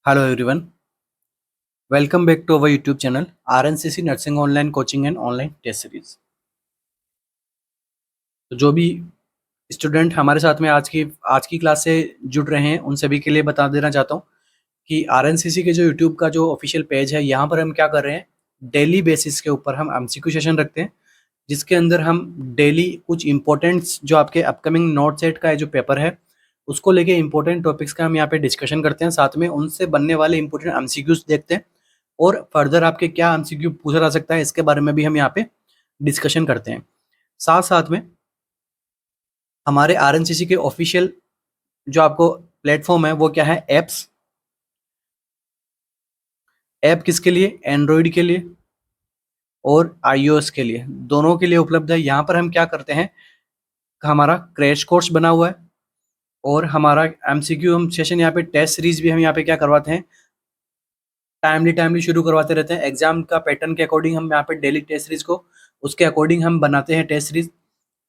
Hello everyone, welcome back to our YouTube channel RNCC Nursing Online Coaching and Online Test Series। तो जो भी student हमारे साथ में आज की क्लास से जुड़ रहे हैं उन सभी के लिए बता देना चाहता हूँ कि RNCC के जो YouTube का जो ऑफिशियल पेज है यहाँ पर हम क्या कर रहे हैं, डेली बेसिस के ऊपर हम MCQ सेशन रखते हैं जिसके अंदर हम डेली कुछ इंपॉर्टेंट्स जो आपके अपकमिंग नोट सेट का जो पेपर है उसको लेके इंपॉर्टेंट टॉपिक्स का हम यहाँ पे डिस्कशन करते हैं, साथ में उनसे बनने वाले इंपॉर्टेंट एमसीक्यूज देखते हैं और फर्दर आपके क्या एमसीक्यू पूछा जा सकता है इसके बारे में भी हम यहाँ पे डिस्कशन करते हैं। साथ साथ में हमारे आरएनसीसी के ऑफिशियल जो आपको प्लेटफॉर्म है वो क्या है, एप्स। ऐप किसके लिए, एंड्रॉयड के लिए और आईओएस के लिए, दोनों के लिए उपलब्ध है। यहाँ पर हम क्या करते हैं, हमारा क्रैश कोर्स बना हुआ है और हमारा एमसीक्यू हम सेशन यहाँ पे टेस्ट सीरीज भी हम यहाँ पे क्या करवाते हैं, टाइमली शुरू करवाते रहते हैं। एग्जाम का पैटर्न के अकॉर्डिंग हम यहाँ पे डेली टेस्ट सीरीज को उसके अकॉर्डिंग हम बनाते हैं टेस्ट सीरीज,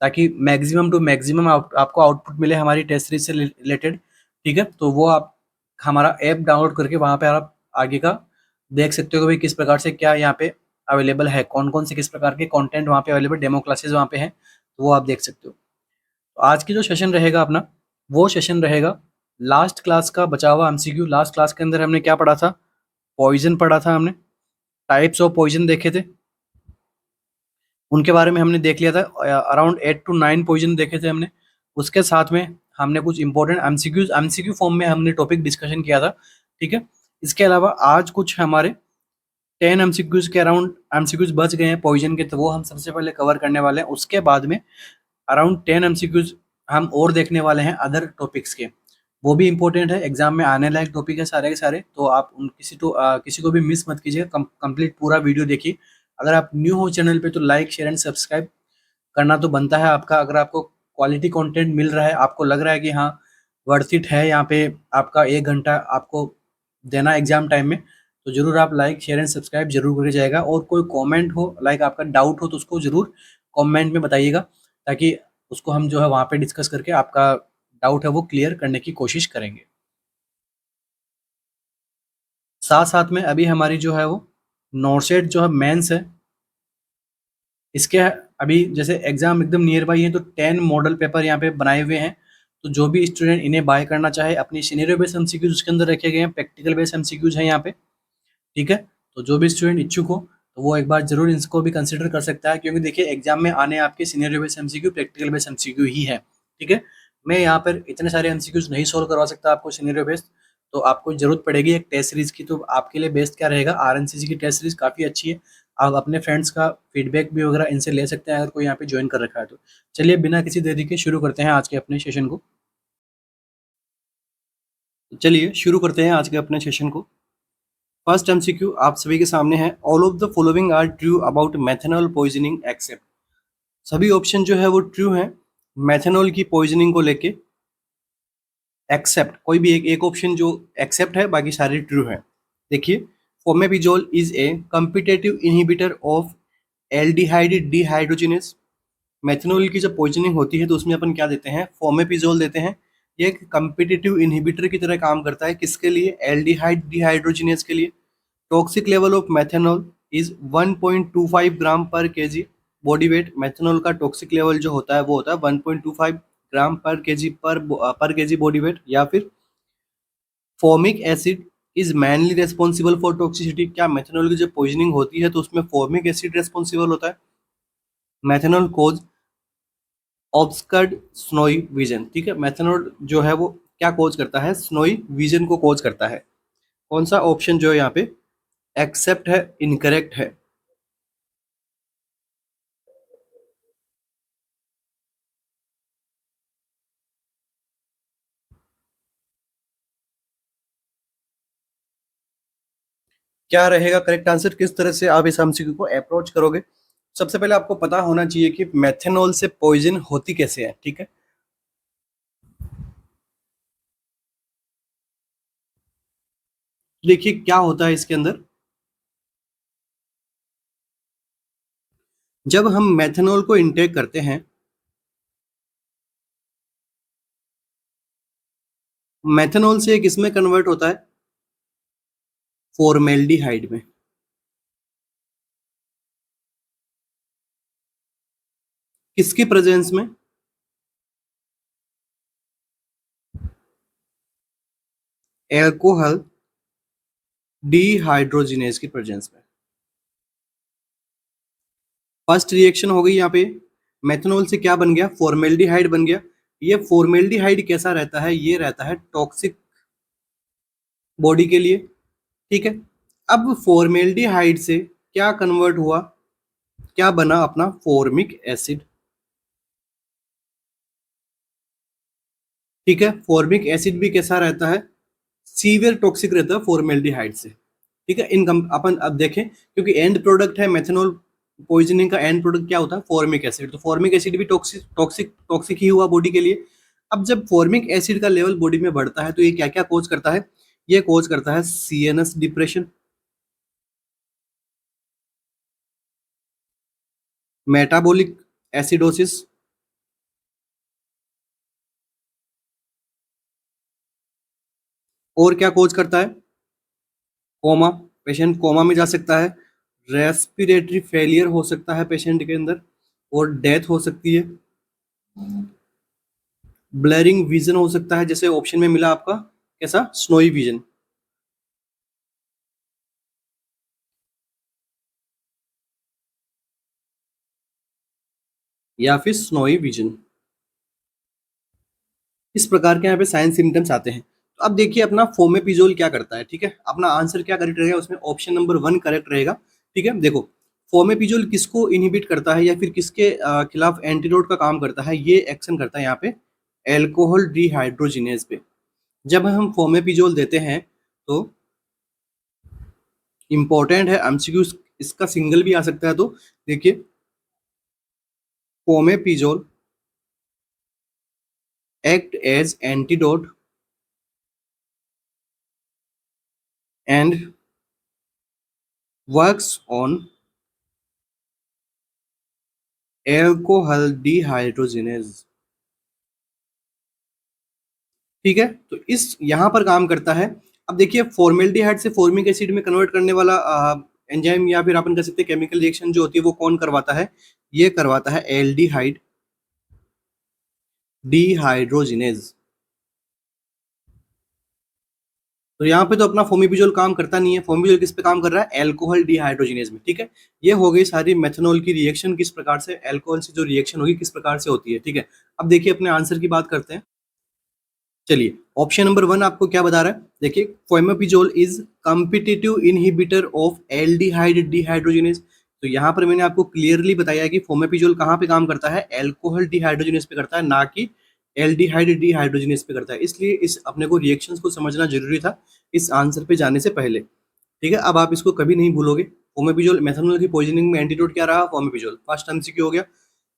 ताकि मैक्सिमम टू मैक्सिमम आपको आउटपुट मिले हमारी टेस्ट सीरीज से रिलेटेड। ठीक है, तो वो आप हमारा ऐप डाउनलोड करके वहाँ पे आप आगे का देख सकते हो कि भाई किस प्रकार से क्या यहाँ पे अवेलेबल है, कौन कौन से किस प्रकार के कंटेंट वहाँ पे अवेलेबल, डेमो क्लासेस वहाँ पे हैं, तो वो आप देख सकते हो। तो आज की जो सेशन रहेगा अपना, वो सेशन रहेगा लास्ट क्लास का बचा हुआ एमसीक्यू। लास्ट क्लास के अंदर हमने क्या पढ़ा था, पॉइजन पढ़ा था हमने, टाइप्स ऑफ पॉइजन देखे थे, उनके बारे में हमने देख लिया था। अराउंड 8 to 9 पॉइजन देखे थे हमने। उसके साथ में हमने कुछ इंपॉर्टेंट एमसीक्यू फॉर्म में हमने टॉपिक डिस्कशन किया था। ठीक है, इसके अलावा आज कुछ हमारे 10 एमसीक्यूज के अराउंड एमसीक्यूज बच गए हैं पॉइजन के, तो वो हम सबसे पहले कवर करने वाले हैं। उसके बाद में अराउंड 10 एमसीक्यूज हम और देखने वाले हैं अदर टॉपिक्स के, वो भी इंपॉर्टेंट है, एग्जाम में आने लायक टॉपिक है सारे के सारे। तो आप उन किसी को भी मिस मत कीजिए, कंप्लीट पूरा वीडियो देखिए। अगर आप न्यू हो चैनल पे तो लाइक शेयर एंड सब्सक्राइब करना तो बनता है आपका। अगर आपको क्वालिटी कंटेंट मिल रहा है, आपको लग रहा है कि हाँ वर्थ इट है यहाँ पे आपका 1 घंटा आपको देना एग्जाम टाइम में, तो जरूर आप लाइक शेयर एंड सब्सक्राइब जरूर करके जाएगा। और कोई कमेंट हो, लाइक आपका डाउट हो, तो उसको जरूर कमेंट में बताइएगा, ताकि उसको हम जो है वहाँ पे डिस्कस करके आपका डाउट है वो क्लियर करने की कोशिश करेंगे। साथ साथ में अभी हमारी जो है वो नोटसेट जो है मेंस है, इसके अभी जैसे एग्जाम एकदम नियर बाई है, तो 10 मॉडल पेपर यहाँ पे बनाए हुए हैं। तो जो भी स्टूडेंट इन्हें बाय करना चाहे, अपनी सिनेरियो बेस्ड एमसीक्यूज उसके अंदर रखे गए हैं, प्रैक्टिकल बेस्ड एमसीक्यूज हैं यहाँ पे। ठीक है, तो जो भी स्टूडेंट इच्छुक हो तो वो एक बार जरूर इसको भी कंसिडर कर सकता है, क्योंकि देखिए एग्जाम में आने आपके scenario based MCQ, practical based MCQ ही है। ठीक है, मैं यहाँ पर इतने सारे एमसीक्यूज नहीं सोल्व करवा सकता आपको सिनेरियो बेस्ड, तो आपको जरूरत पड़ेगी एक टेस्ट सीरीज की। तो आपके लिए बेस्ट क्या रहेगा, आरएनसीसी की टेस्ट सीरीज काफ़ी अच्छी है। आप अपने फ्रेंड्स का फीडबैक भी वगैरह इनसे ले सकते हैं अगर कोई यहाँ पे ज्वाइन कर रखा है तो। चलिए बिना किसी देरी के शुरू करते हैं आज के अपने सेशन को। चलिए शुरू करते हैं आज के अपने सेशन को। फर्स्ट एमसीक्यू आप सभी के सामने है, all of the following are true about methanol poisoning except. सभी ऑप्शन जो है वो ट्रू हैं मेथनॉल की पॉइजनिंग को लेके, एक्सेप्ट कोई भी एक ऑप्शन जो एक्सेप्ट है, बाकी सारे ट्रू है। देखिए, fomepizole is a competitive inhibitor of aldehyde dehydrogenase. Methanol की जब पॉइजनिंग होती है तो उसमें अपन क्या देते हैं, फोमेपिजोल देते हैं। ये एक कम्पिटेटिव इनहिबिटर की तरह काम करता है, किसके लिए, एल्डिहाइड डिहाइड्रोजिनेस के लिए। Toxic level of methanol is 1.25 ग्राम पर केजी बॉडी वेट। मेथनॉल का टॉक्सिक लेवल जो होता है वो होता है 1.25 ग्राम पर केजी बॉडी वेट। या फिर formic acid is mainly responsible for toxicity. क्या मेथनॉल की जब पॉइजनिंग होती है तो उसमें फॉर्मिक एसिड रेस्पॉन्सिबल होता है। मेथनॉल कोज ऑब्स्कर्ड स्नोई विजन। ठीक है, मेथनॉल जो है वो क्या कोज करता है, स्नोई विजन को कोज करता है। कौन सा ऑप्शन जो है यहाँ पे एक्सेप्ट है, इनकरेक्ट है। क्या रहेगा करेक्ट आंसर, किस तरह से आप इस एमसीक्यू को अप्रोच करोगे। सबसे पहले आपको पता होना चाहिए कि मेथनॉल से पॉइजन होती कैसे है। ठीक है, देखिए क्या होता है इसके अंदर, जब हम मेथनॉल को इनटेक करते हैं, मेथनॉल से एक इसमें कन्वर्ट होता है फॉर्मेल्डिहाइड में। किसकी प्रेजेंस में? एल्कोहल डिहाइड्रोजिनेज की प्रेजेंस में। फर्स्ट रिएक्शन हो गई यहाँ पे, मेथनॉल से क्या बन गया? फॉर्मेल्डिहाइड बन गया। ये फॉर्मेल्डिहाइड कैसा रहता है? ये रहता है टॉक्सिक बॉडी के लिए, ठीक है। अब फॉर्मेल्डिहाइड से क्या कन्वर्ट हुआ, क्या बना? अपना फॉर्मिक एसिड, ठीक है। फॉर्मिक एसिड भी कैसा रहता है? सीवियर टॉक्सिक रहता है फॉर्मेल्डिहाइड से, ठीक है। अपन अब देखें, क्योंकि एंड प्रोडक्ट है मेथनॉल पॉइजनिंग का, एंड प्रोडक्ट क्या होता है? Formic acid. तो फॉर्मिक एसिड भी टॉक्सिक टॉक्सिक टॉक्सिक ही हुआ बॉडी के लिए। अब जब फॉर्मिक एसिड का लेवल बॉडी में बढ़ता है तो ये क्या क्या कोज करता है? ये कोज करता है सीएनएस डिप्रेशन, मेटाबॉलिक एसिडोसिस, और क्या कोज करता है? कोमा, पेशेंट कोमा में जा सकता है। रेस्पिरेटरी फेलियर हो सकता है पेशेंट के अंदर, और डेथ हो सकती है। ब्लरिंग विजन हो सकता है, जैसे ऑप्शन में मिला आपका कैसा? Snowy vision. या फिर स्नोई विजन, इस प्रकार के यहाँ पे साइन सिम्टम्स आते हैं। तो अब देखिए अपना फोमेपिजोल क्या करता है, ठीक है। अपना आंसर क्या करेक्ट रहेगा उसमें? ऑप्शन नंबर 1 करेक्ट रहेगा, ठीक है। देखो, फोमेपिजोल किसको इनहिबिट करता है या फिर किसके खिलाफ एंटीडोट का काम करता है? ये एक्शन करता है यहाँ पे एल्कोहल डिहाइड्रोजिनेज पे। जब हम फोमेपिजोल देते हैं तो इंपॉर्टेंट है एमसीक्यू, इसका सिंगल भी आ सकता है। तो देखिए, फोमेपिजोल act as antidote and works on alcohol dehydrogenase, ठीक है। तो इस यहाँ पर काम करता है। अब देखिए, फॉर्मेल्डिहाइड से फॉर्मिक एसिड में कन्वर्ट करने वाला एंजाइम या फिर अपन कह सकते हैं केमिकल रिएक्शन जो होती है वो कौन करवाता है? ये करवाता है एल्डिहाइड डिहाइड्रोजिनेज। तो यहाँ पे तो अपना फोमिपिजोल काम करता नहीं है। फोमिपिजोल किस पे काम कर रहा है? एल्कोहल डिहाइड्रोजिनेज में, ठीक है। ये हो गई सारी मेथनॉल की रिएक्शन, किस प्रकार से एल्कोहल से जो रिएक्शन होगी किस प्रकार से होती है, ठीक है। अब देखिए अपने आंसर की बात करते हैं। चलिए, ऑप्शन नंबर 1 आपको क्या बता रहा है? देखिए, fomepizole is competitive inhibitor of aldehyde dehydrogenase. तो यहाँ पर मैंने आपको क्लियरली बताया है कि फोमेपिजोल कहाँ पे काम करता है? एल्कोहल डिहाइड्रोजिनेज पे करता है, ना कि एल्डिहाइड डिहाइड्रोजिनेज पे करता है। इसलिए इस अपने को रिएक्शंस को समझना जरूरी था इस आंसर पे जाने से पहले, ठीक है। अब आप इसको कभी नहीं भूलोगे। फोमेपिजोल मेथनॉल की पॉइजनिंग में एंटीडोट क्या रहा? फोमेपिजोल। फर्स्ट एमसीक्यू हो गया।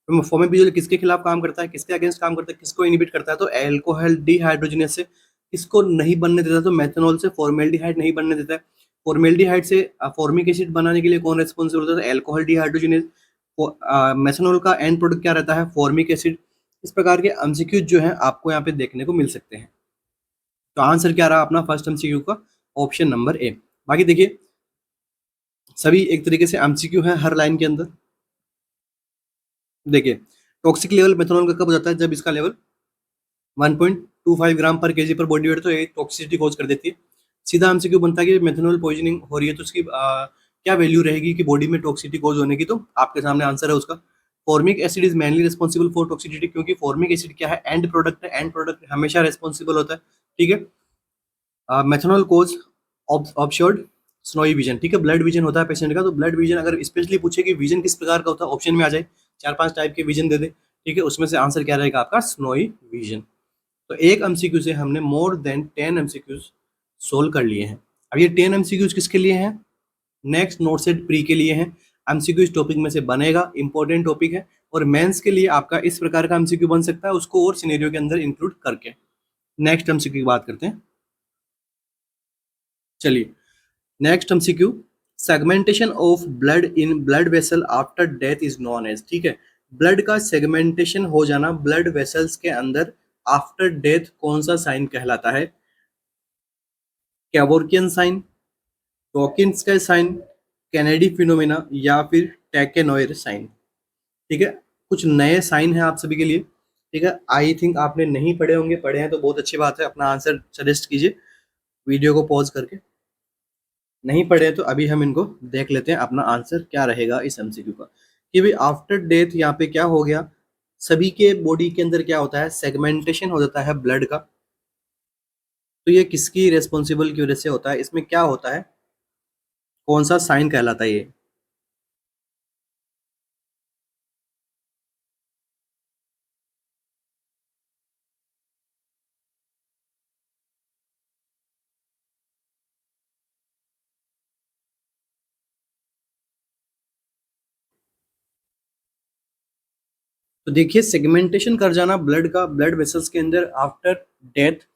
फोमेपिजोल किसके खिलाफ काम करता है? किसके अगेंस्ट काम करता है? किसको इनहिबिट करता है? तो एल्कोहल डिहाइड्रोजिनेज से। किसको नहीं बनने देता? तो मेथनॉल से। फॉर्मेल्डिहाइड नहीं बनने देता है। फॉर्मेल्डिहाइड से फॉर्मिक एसिड बनाने के लिए कौन रेस्पॉन्सिबल होता है? Alcohol dehydrogenase. मेथनॉल का एंड प्रोडक्ट क्या रहता है? Formic acid. इस प्रकार के एमसीक्यू जो है आपको यहाँ पे देखने को मिल सकते हैं। तो आंसर क्या रहा अपना फर्स्ट एमसीक्यू का? Option number A. बाकी देखिए, सभी एक तरीके से एमसीक्यू है हर लाइन के अंदर। देखिए, टॉक्सिक लेवल मेथनॉल का कब हो जाता है? जब इसका लेवल 1.25 ग्राम पर केजी पर बॉडी वेट, तो एक टॉक्सिसिटी कॉज कर देती है। सीधा एमसीक्यू बनता है कि मेथनॉल पॉइजनिंग हो रही है तो उसकी क्या वैल्यू रहेगी कि बॉडी में टॉक्सिसिटी कॉज होने की? तो आपके सामने आंसर है उसका। Formic acid is mainly responsible for toxicity, क्योंकि फॉर्मिक एसिड क्या है? एंड प्रोडक्ट है। एंड प्रोडक्ट हमेशा रिस्पॉन्सिबल होता है, ठीक है। मेथनॉल कोज ऑब्जर्व्ड स्नोई विजन, ठीक है। ब्लड विजन होता है पेशेंट का, तो ब्लड विजन अगर स्पेशली पूछे कि विजन किस प्रकार का होता है, ऑप्शन में आ जाए 4-5 टाइप के विजन दे दे, ठीक है। उसमें से आंसर क्या रहेगा आपका? Snowy vision. तो एक एमसीक्यू से हमने मोर देन 10 एमसीक्यूज सोल्व कर लिए हैं। अब ये 10 एमसीक्यूज किसके लिए हैं? नेक्स्ट नोट सेट प्री के लिए हैं। एमसीक्यू इस टॉपिक में से बनेगा, इंपॉर्टेंट टॉपिक है। और मेंस के लिए आपका इस प्रकार का एमसीक्यू बन सकता है, उसको और सिनेरियो के अंदर इंक्लूड करके। नेक्स्ट एमसीक्यू की बात करते हैं। चलिए, next MCQ, segmentation of blood in blood vessel after death is known as, ठीक है। ब्लड का सेगमेंटेशन हो जाना ब्लड वेसल्स के अंदर आफ्टर डेथ कौन सा साइन कहलाता है? कैवोर्कियन साइन, डॉकिंस का साइन, कैनेडी फिनोमेना या फिर टैकेनॉयर साइन। ठीक है, कुछ नए साइन हैं आप सभी के लिए। ठीक है, आई थिंक आपने नहीं पढ़े होंगे, पढ़े हैं तो बहुत अच्छी बात है, अपना आंसर सजेस्ट कीजिए वीडियो को पॉज करके। नहीं पढ़े तो अभी हम इनको देख लेते हैं, अपना आंसर क्या रहेगा इस एमसीक्यू का। कि भाई आफ्टर डेथ यहाँ पे क्या हो गया, सभी के बॉडी के अंदर क्या होता है, सेगमेंटेशन हो जाता है ब्लड का। तो ये किसकी रेस्पॉन्सिबल की वजह से होता है, इसमें क्या होता है, कौन सा साइन कहलाता है ये। तो देखिए सेगमेंटेशन कर जाना ब्लड का, ब्लड वेसल्स के अंदर आफ्टर डेथ,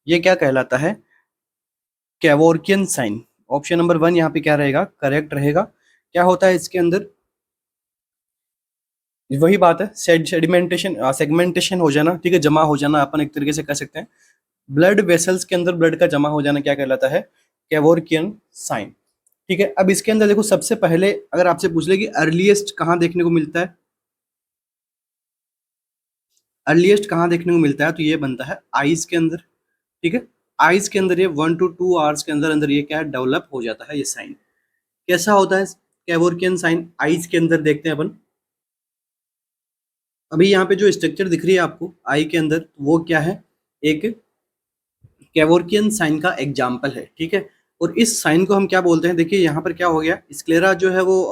ये क्या कहलाता है, कैवोर्कियन साइन। ऑप्शन नंबर 1 यहाँ पे क्या रहेगा, करेक्ट रहेगा। क्या होता है इसके अंदर, वही बात है, सेडिमेंटेशन, सेगमेंटेशन हो जाना, ठीक है, जमा हो जाना, अपन एक तरीके से कह सकते हैं। ब्लड वेसल्स के अंदर ब्लड का जमा हो जाना क्या कहलाता है, कैवोर्कियन साइन। ठीक है, अब इसके अंदर देखो, सबसे पहले अगर आपसे पूछ ले कि अर्लीस्ट कहाँ देखने को मिलता है, अर्लीस्ट कहाँ देखने को मिलता है, तो ये बनता है आईज के अंदर। ठीक है, आईज के अंदर ये 1 to 2 आवर्स के अंदर अंदर ये क्या है, डेवलप हो जाता है ये साइन। कैसा होता है कैवोर्कियन साइन, आईज के अंदर देखते हैं अपन। अभी यहाँ पे जो स्ट्रक्चर दिख रही है आपको आई के अंदर, वो क्या है, एक कैवोर्कियन साइन का एग्जाम्पल है। ठीक है, और इस साइन को हम क्या बोलते हैं, देखिए यहाँ पर क्या हो गया, स्क्लेरा जो है वो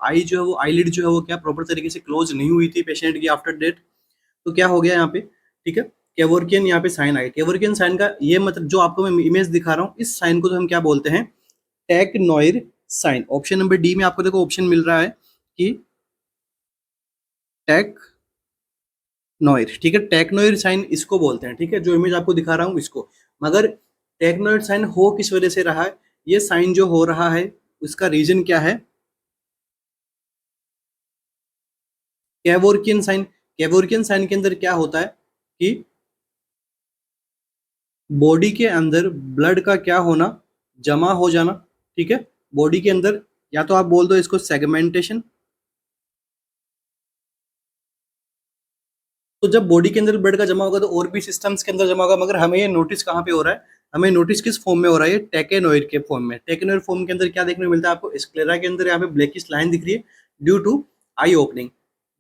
आई जो है वो आईलिड जो है वो क्या प्रॉपर तरीके से क्लोज नहीं हुई थी पेशेंट की आफ्टर डेथ। तो क्या हो गया यहाँ पे, ठीक है, केवोर्कियन यहाँ पे साइन आया। केवोर्कियन साइन का ये मतलब जो आपको मैं इमेज दिखा रहा हूँ, इस साइन को तो हम क्या बोलते हैं, टेक्नोइर साइन। ऑप्शन नंबर डी में आपको देखो ऑप्शन मिल रहा है कि टेक्नोइर। ठीक है, टेक्नोइर साइन इसको बोलते हैं। ठीक है, जो इमेज आपको दिखा रहा हूँ इसको। मगर टेक्नोइड साइन हो किस वजह से रहा है, ये साइन जो हो रहा है उसका रीजन क्या है, कैवोर्कियन साइन। कैवोर्कियन साइन के अंदर क्या होता है कि बॉडी के अंदर ब्लड का क्या होना, जमा हो जाना। ठीक है, बॉडी के अंदर, या तो आप बोल दो इसको सेगमेंटेशन। तो जब बॉडी के अंदर ब्लड का जमा होगा तो और भी सिस्टम्स के अंदर जमा होगा, मगर हमें ये नोटिस कहाँ पे हो रहा है, हमें नोटिस किस फॉर्म में हो रहा है, ये टेकेनोइड के फॉर्म में। टेकेनोइड फॉर्म के अंदर क्या देखने को मिलता है आपको, स्क्लेरा के अंदर यहाँ पे ब्लैकिश लाइन दिख रही है due to eye opening.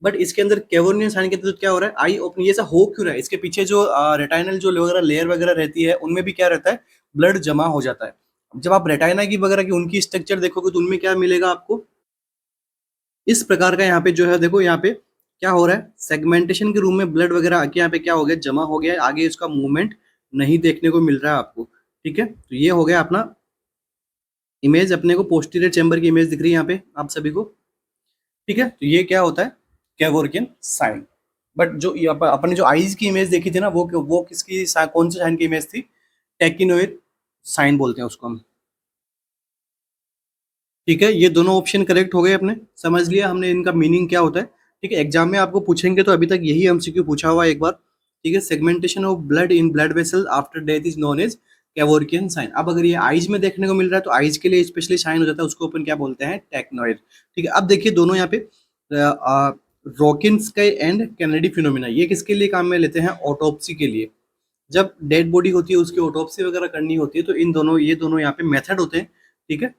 But इसके अंदर कैवर्नियन साइन के अंदर क्या हो रहा है, आई ओपनिंग। ये ऐसा हो क्यों रहा है, इसके पीछे जो रेटाइनल जो वगैरह लेयर वगैरह रहती है, उनमें भी क्या रहता है, ब्लड जमा हो जाता है। जब आप रेटाइना की वगैरह की उनकी स्ट्रक्चर देखोगे तो उनमें क्या मिलेगा आपको, इस प्रकार का। यहाँ पे जो है देखो, यहाँ पे क्या हो रहा है, सेगमेंटेशन के रूम में ब्लड वगैरह आके यहाँ पे क्या हो गया, जमा हो गया है, आगे इसका मूवमेंट नहीं देखने को मिल रहा है आपको। ठीक है, तो ये हो गया अपना इमेज, अपने को पोस्टीरियर चैम्बर की इमेज दिख रही है यहाँ पे आप सभी को। ठीक है, तो ये क्या होता है, कैवोर्कियन साइन। बट जो अपने जो आईज की इमेज देखी थी ना, वो किसकी कौन से साइन की इमेज थी, टेकिनोइड साइन बोलते हैं उसको हम। ठीक है, ये दोनों ऑप्शन करेक्ट हो गए अपने, समझ लिया हमने इनका मीनिंग क्या होता है। ठीक है, एग्जाम में आपको पूछेंगे तो अभी तक यही एमसीक्यू पूछा हुआ है एक बार। ठीक है, segmentation of blood in blood vessel after death is known as Kevorkian sign. अब अगर ये आइज में देखने को मिल रहा है तो आइज के लिए स्पेशली साइन हो जाता है, उसको अपन क्या बोलते हैं, टेक्नोइड। ठीक है, अब देखिए दोनों यहाँ पे रॉकिंस के एंड कैनेडी फिनोमिना, ये किसके लिए काम में लेते हैं, ऑटोप्सी के लिए। जब डेड बॉडी होती है उसकी ऑटोप्सी वगैरह करनी होती है, तो इन दोनों, ये दोनों यहाँ पे मेथड होते हैं। ठीक है,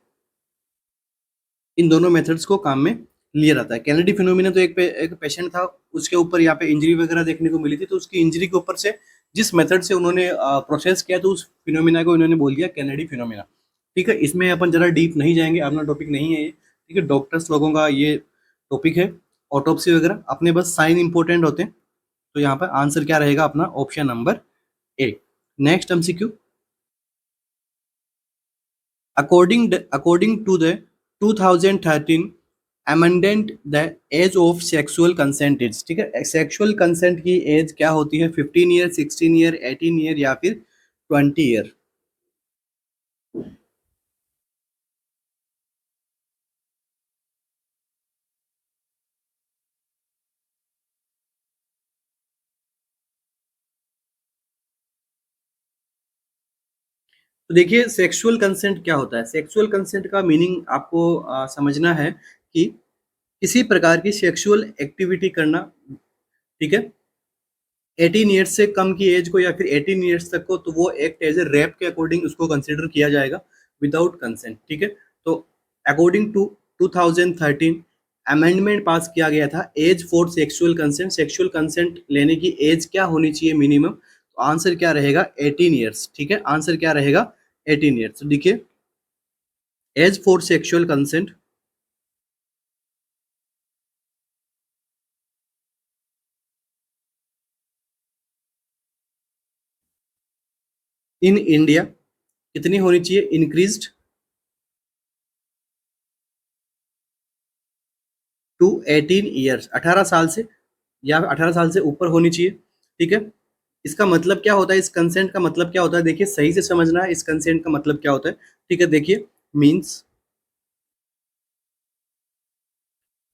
इन दोनों मेथड्स को काम में लिया जाता है। कैनेडी फिनोमिना तो एक पेशेंट था, उसके ऊपर यहाँ पे इंजरी वगैरह देखने को मिली थी, तो उसकी इंजरी के ऊपर से जिस मेथड से उन्होंने प्रोसेस किया, तो उस फिनोमिना को इन्होंने बोल दिया कैनेडी फिनोमिना। ठीक है, इसमें अपन जरा डीप नहीं जाएंगे, अपना टॉपिक नहीं है ये। ठीक है, डॉक्टर्स लोगों का ये टॉपिक है, ऑटोप्सी वगैरह, अपने बस साइन इंपॉर्टेंट होते हैं। तो यहाँ पर आंसर क्या रहेगा अपना, option number A. Next MCQ, according to the 2013 amendment, the age of sexual consent is, ठीक है, सेक्सुअल कंसेंट की एज क्या होती है, 15 ईयर, 16 ईयर, 18 ईयर या फिर 20 ईयर। तो देखिए सेक्सुअल कंसेंट क्या होता है? सेक्सुअल कंसेंट का मीनिंग आपको समझना है कि किसी प्रकार की सेक्सुअल एक्टिविटी करना, ठीक है? 18 ईयर्स से कम की एज को या फिर 18 ईयर्स तक को, तो वो एक्ट एज ए रेप के अकॉर्डिंग उसको कंसिडर किया जाएगा विदाउट कंसेंट, ठीक है? तो अकॉर्डिंग टू 2013 अमेंडमेंट पास किया गया था, age for sexual consent, sexual consent लेने की एज क्या होनी चाहिए मिनिमम? तो आंसर क्या रहेगा? 18 ईयर्स, ठीक है? आंसर क्या रहेगा? 18 ईयर्स। तो देखिए age for sexual consent in India कितनी होनी चाहिए? इंक्रीज्ड टू 18 ईयर्स, 18 साल से या 18 साल से ऊपर होनी चाहिए, ठीक है? इसका मतलब क्या होता है? इस कंसेंट का मतलब क्या होता है? देखिए सही से समझना है इस कंसेंट का मतलब क्या होता है, ठीक है? देखिए means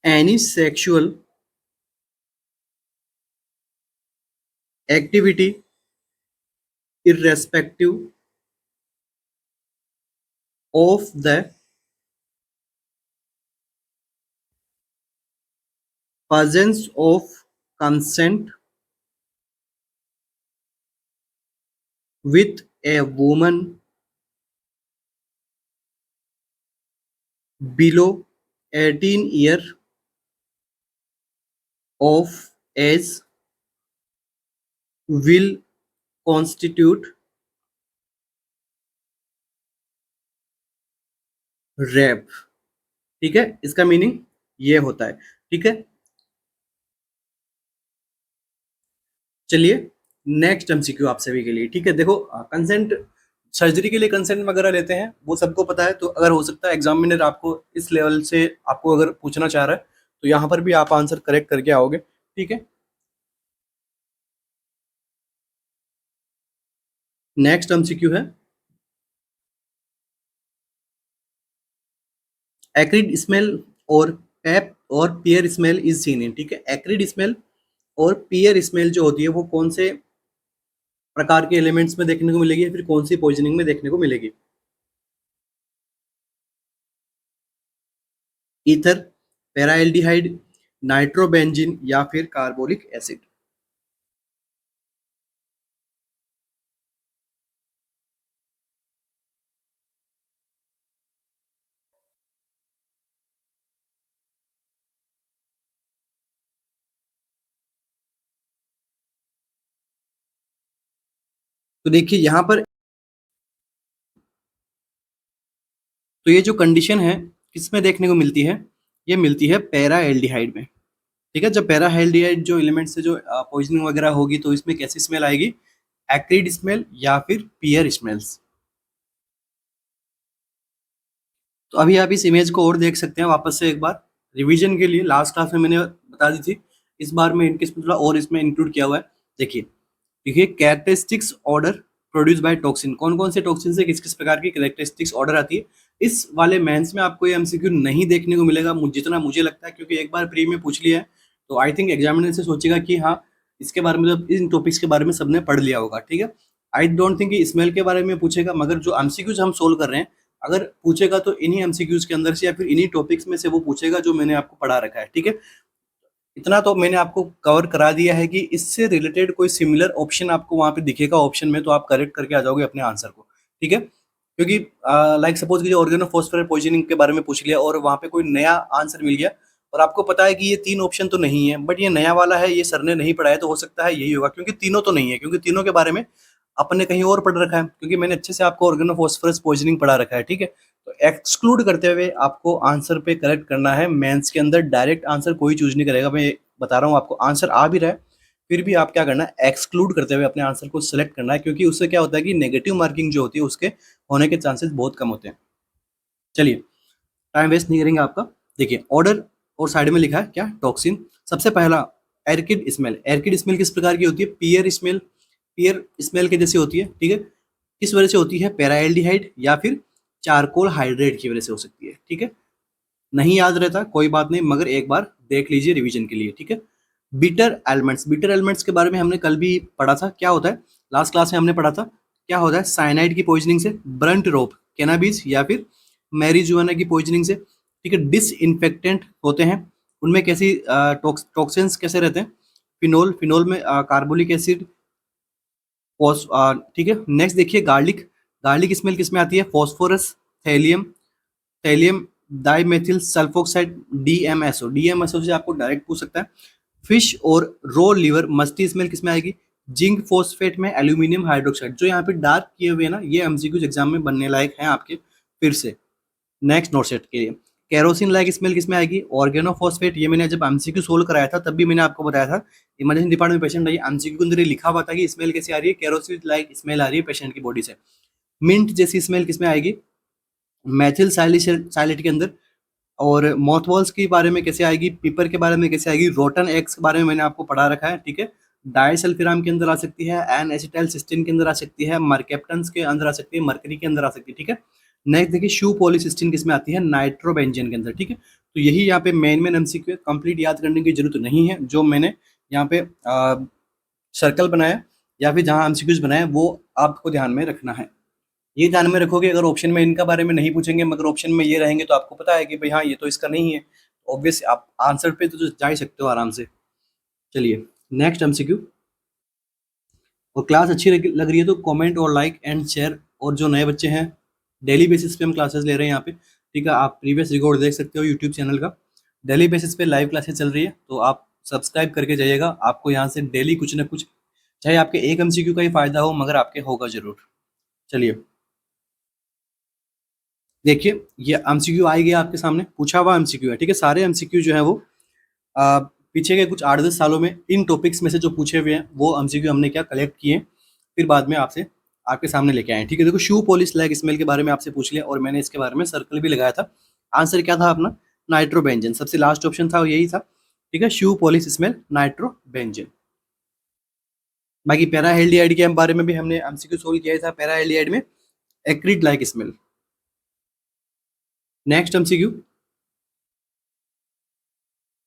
any sexual activity irrespective of the presence of consent with a woman below 18 year of age will constitute rape, ठीक है? इसका मीनिंग ये होता है, ठीक है? चलिए नेक्स्ट एमसीक्यू आप सभी के लिए, ठीक है? देखो कंसेंट सर्जरी के लिए कंसेंट वगैरह लेते हैं, वो सबको पता है। तो अगर हो सकता है एग्जामिनर आपको इस लेवल से आपको अगर पूछना चाह रहा है तो यहाँ पर भी आप आंसर करेक्ट करके आओगे, ठीक है? नेक्स्ट एमसीक्यू है एक्रिड स्मेल और पेप और पियर स्मेल इज सीन इन, ठीक है? एक्रिड स्मेल और पियर स्मेल जो होती है वो कौन से प्रकार के एलिमेंट्स में देखने को मिलेगी या फिर कौन सी पॉइजनिंग में देखने को मिलेगी? ईथर, पेराल्डिहाइड, नाइट्रोबेंजीन या फिर कार्बोलिक एसिड? तो देखिए यहाँ पर, तो ये जो कंडीशन है किसमें देखने को मिलती है? ये मिलती है पैरा एल्डिहाइड में, ठीक है? जब पैरा एल्डिहाइड जो एलिमेंट से जो पॉइजनिंग वगैरह होगी तो इसमें कैसी स्मेल आएगी? एक्रिड स्मेल या फिर पियर स्मेल्स। तो अभी आप इस इमेज को और देख सकते हैं वापस से एक बार रिवीजन के लिए। लास्ट क्लास में मैंने बता दी थी, इस बार में इनके थोड़ा और इसमें इंक्लूड किया हुआ है। देखिए देखिए characteristics order produce by toxin, कौन कौन से टॉक्सिन से किस किस प्रकार की कैरेक्टरिस्टिक्स ऑर्डर आती है। इस वाले मेंस में आपको ये एमसीक्यू नहीं देखने को मिलेगा जितना मुझे लगता है, क्योंकि एक बार प्री में पूछ लिया है तो आई थिंक एग्जामिनर से सोचेगा कि हाँ इसके बारे में, जब इन टॉपिक्स के बारे में सबने पढ़ लिया होगा, ठीक है? आई डोंट थिंक कि स्मेल के बारे में पूछेगा, मगर जो एमसीक्यूज हम सोल्व कर रहे हैं अगर पूछेगा तो इन्हीं एमसीक्यूज के अंदर से या फिर इन्हीं टॉपिक्स में से वो पूछेगा जो मैंने आपको पढ़ा रखा है, ठीक है? इतना तो मैंने आपको कवर करा दिया है कि इससे रिलेटेड कोई सिमिलर ऑप्शन आपको वहां पे दिखेगा ऑप्शन में तो आप करेक्ट करके आ जाओगे अपने आंसर को, ठीक है? क्योंकि लाइक सपोज कीजिए ऑर्गेनोफॉस्फेरस पॉइजनिंग के बारे में पूछ लिया और वहां पे कोई नया आंसर मिल गया और आपको पता है कि ये 3 ऑप्शन तो नहीं है, बट ये नया वाला है, ये सर ने नहीं पढ़ाया, तो हो सकता है यही होगा, क्योंकि तीनों तो नहीं है, क्योंकि तीनों के बारे में अपन ने कहीं और पढ़ रखा है, क्योंकि मैंने अच्छे से आपको ऑर्गेनोफॉस्फेरस पॉइजनिंग पढ़ा रखा है, ठीक है? तो एक्सक्लूड करते हुए आपको आंसर पे करेक्ट करना है। मेंस के अंदर डायरेक्ट आंसर कोई चूज नहीं करेगा, मैं बता रहा हूँ आपको। आंसर आ भी रहा है फिर भी आप क्या करना है, एक्सक्लूड करते हुए अपने आंसर को सिलेक्ट करना है, क्योंकि उससे क्या होता है कि नेगेटिव मार्किंग जो होती है उसके होने के चांसेस बहुत कम होते हैं। चलिए टाइम वेस्ट नहीं करेंगे आपका। देखिए ऑर्डर और साइड में लिखा है क्या? टॉक्सिन। सबसे पहला एर्किड स्मेल। एर्किड स्मेल किस प्रकार की होती है? पियर स्मेल, पियर स्मेल के जैसी होती है, ठीक है? किस वजह से होती है? पैराएल्डिहाइड या फिर चारकोल हाइड्रेट की वजह से हो सकती है, ठीक है? नहीं याद रहता कोई बात नहीं, मगर एक बार देख लीजिए रिवीजन के लिए, ठीक है? बिटर एलिमेंट्स, बिटर एलिमेंट्स के बारे में हमने कल भी पढ़ा था। क्या होता है? लास्ट क्लास में हमने पढ़ा था क्या होता है, साइनाइड की पॉइजनिंग से, ब्रंट रोप कैनाबीज या फिर मैरिजुआना की पॉइजनिंग से, ठीक है। डिसइंफेक्टेंट होते हैं, उनमें कैसी टॉक्सिन्स कैसे रहते हैं, फिनोल, फिनोल में कार्बोलिक एसिड, ठीक है। नेक्स्ट देखिए गार्लिक, गार्लिक स्मेल किस में आती है, phosphorus, thallium, thallium dimethyl sulphoxide, DMSO, DMSO से आपको डायरेक्ट पूछ सकता है। फिश और रो लिवर मस्टी स्मेल किस में आएगी, जिंक फॉस्फेट में एल्यूमिनियम हाइड्रोक्साइड। जो यहाँ पे डार्क किए हुए हैं ना, ये एमसीक्यूज एग्जाम में बनने लायक हैं आपके फिर से नेक्स्ट नोट सेट के लिए। कैरोसिन लाइक स्मेल किस में आएगी, ऑर्गेनोफॉस्फेट। ये मैंने जब एमसीक्यू सोल्व कराया था तब भी मैंने आपको बताया था, इमरजेंसी डिपार्टमेंट में पेशेंट आई, एमसीक्यू के अंदर ये लिखा हुआ था कि स्मेल कैसी आ रही है, कैरोसिन लाइक स्मेल आ रही है पेशेंट की बॉडी से। मिंट जैसी स्मेल किस में आएगी, मैथिल साइलेट के अंदर। और मॉथबॉल्स के बारे में कैसे आएगी, पीपर के बारे में कैसे आएगी, रोटन एग्स के बारे में मैंने आपको पढ़ा रखा है, ठीक है। डाइसल्फिराम के अंदर आ सकती है, एन एसिटाइल सिस्टीन के अंदर आ सकती है, मरकेप्टन्स के अंदर आ सकती है, मरकरी के अंदर आ सकती है, ठीक है। नेक्स्ट देखिए शू पॉलीसिस्टीन किस में आती है, नाइट्रोबेंजीन के अंदर, ठीक है। तो यही यहाँ पे मेन एमसीक्यू है, कंप्लीट याद करने की जरूरत नहीं है। जो मैंने यहाँ पे सर्कल बनाया या फिर जहाँ एमसीक्यूज बनाए वो आपको ध्यान में रखना है। ये ध्यान में रखोगे, अगर ऑप्शन में इनका बारे में नहीं पूछेंगे मगर ऑप्शन में ये रहेंगे तो आपको पता है कि भाई हाँ ये तो इसका नहीं है, ऑब्वियस आप आंसर पे तो जा ही सकते हो आराम से। चलिए नेक्स्ट एमसीक्यू। और क्लास अच्छी लग रही है तो कमेंट और लाइक एंड शेयर। और जो नए बच्चे हैं, डेली बेसिस पे हम क्लासेस ले रहे हैं यहाँ पे, ठीक है। आप प्रीवियस रिकॉर्ड देख सकते हो यूट्यूब चैनल का, डेली बेसिस पे लाइव क्लासेस चल रही है, तो आप सब्सक्राइब करके जाइएगा। आपको यहाँ से डेली कुछ ना कुछ, चाहे आपके एक एमसीक्यू का ही फायदा हो मगर आपके होगा जरूर। चलिए देखिए ये एमसीक्यू आ गया आपके सामने, पूछा हुआ एमसीक्यू है, ठीक है। सारे एमसीक्यू जो है वो पीछे के कुछ 8-10 सालों में इन टॉपिक्स में से जो पूछे हुए हैं वो एमसीक्यू हमने क्या कलेक्ट किए, फिर बाद में आपसे आपके सामने लेके आए, ठीक है। देखो शू पॉलिश लैग स्मेल के बारे में आपसे पूछ लिया और मैंने इसके बारे में सर्कल भी लगाया था। आंसर क्या था अपना, नाइट्रोबेंजीन, सबसे लास्ट ऑप्शन था यही था, ठीक है। Shoe polish smell nitrobenzene. बाकी पैराहेल्डिहाइड के बारे में भी हमने एमसीक्यू सोल्व किया था, पैराहेल्डिहाइड में acrid like smell. Next MCQ,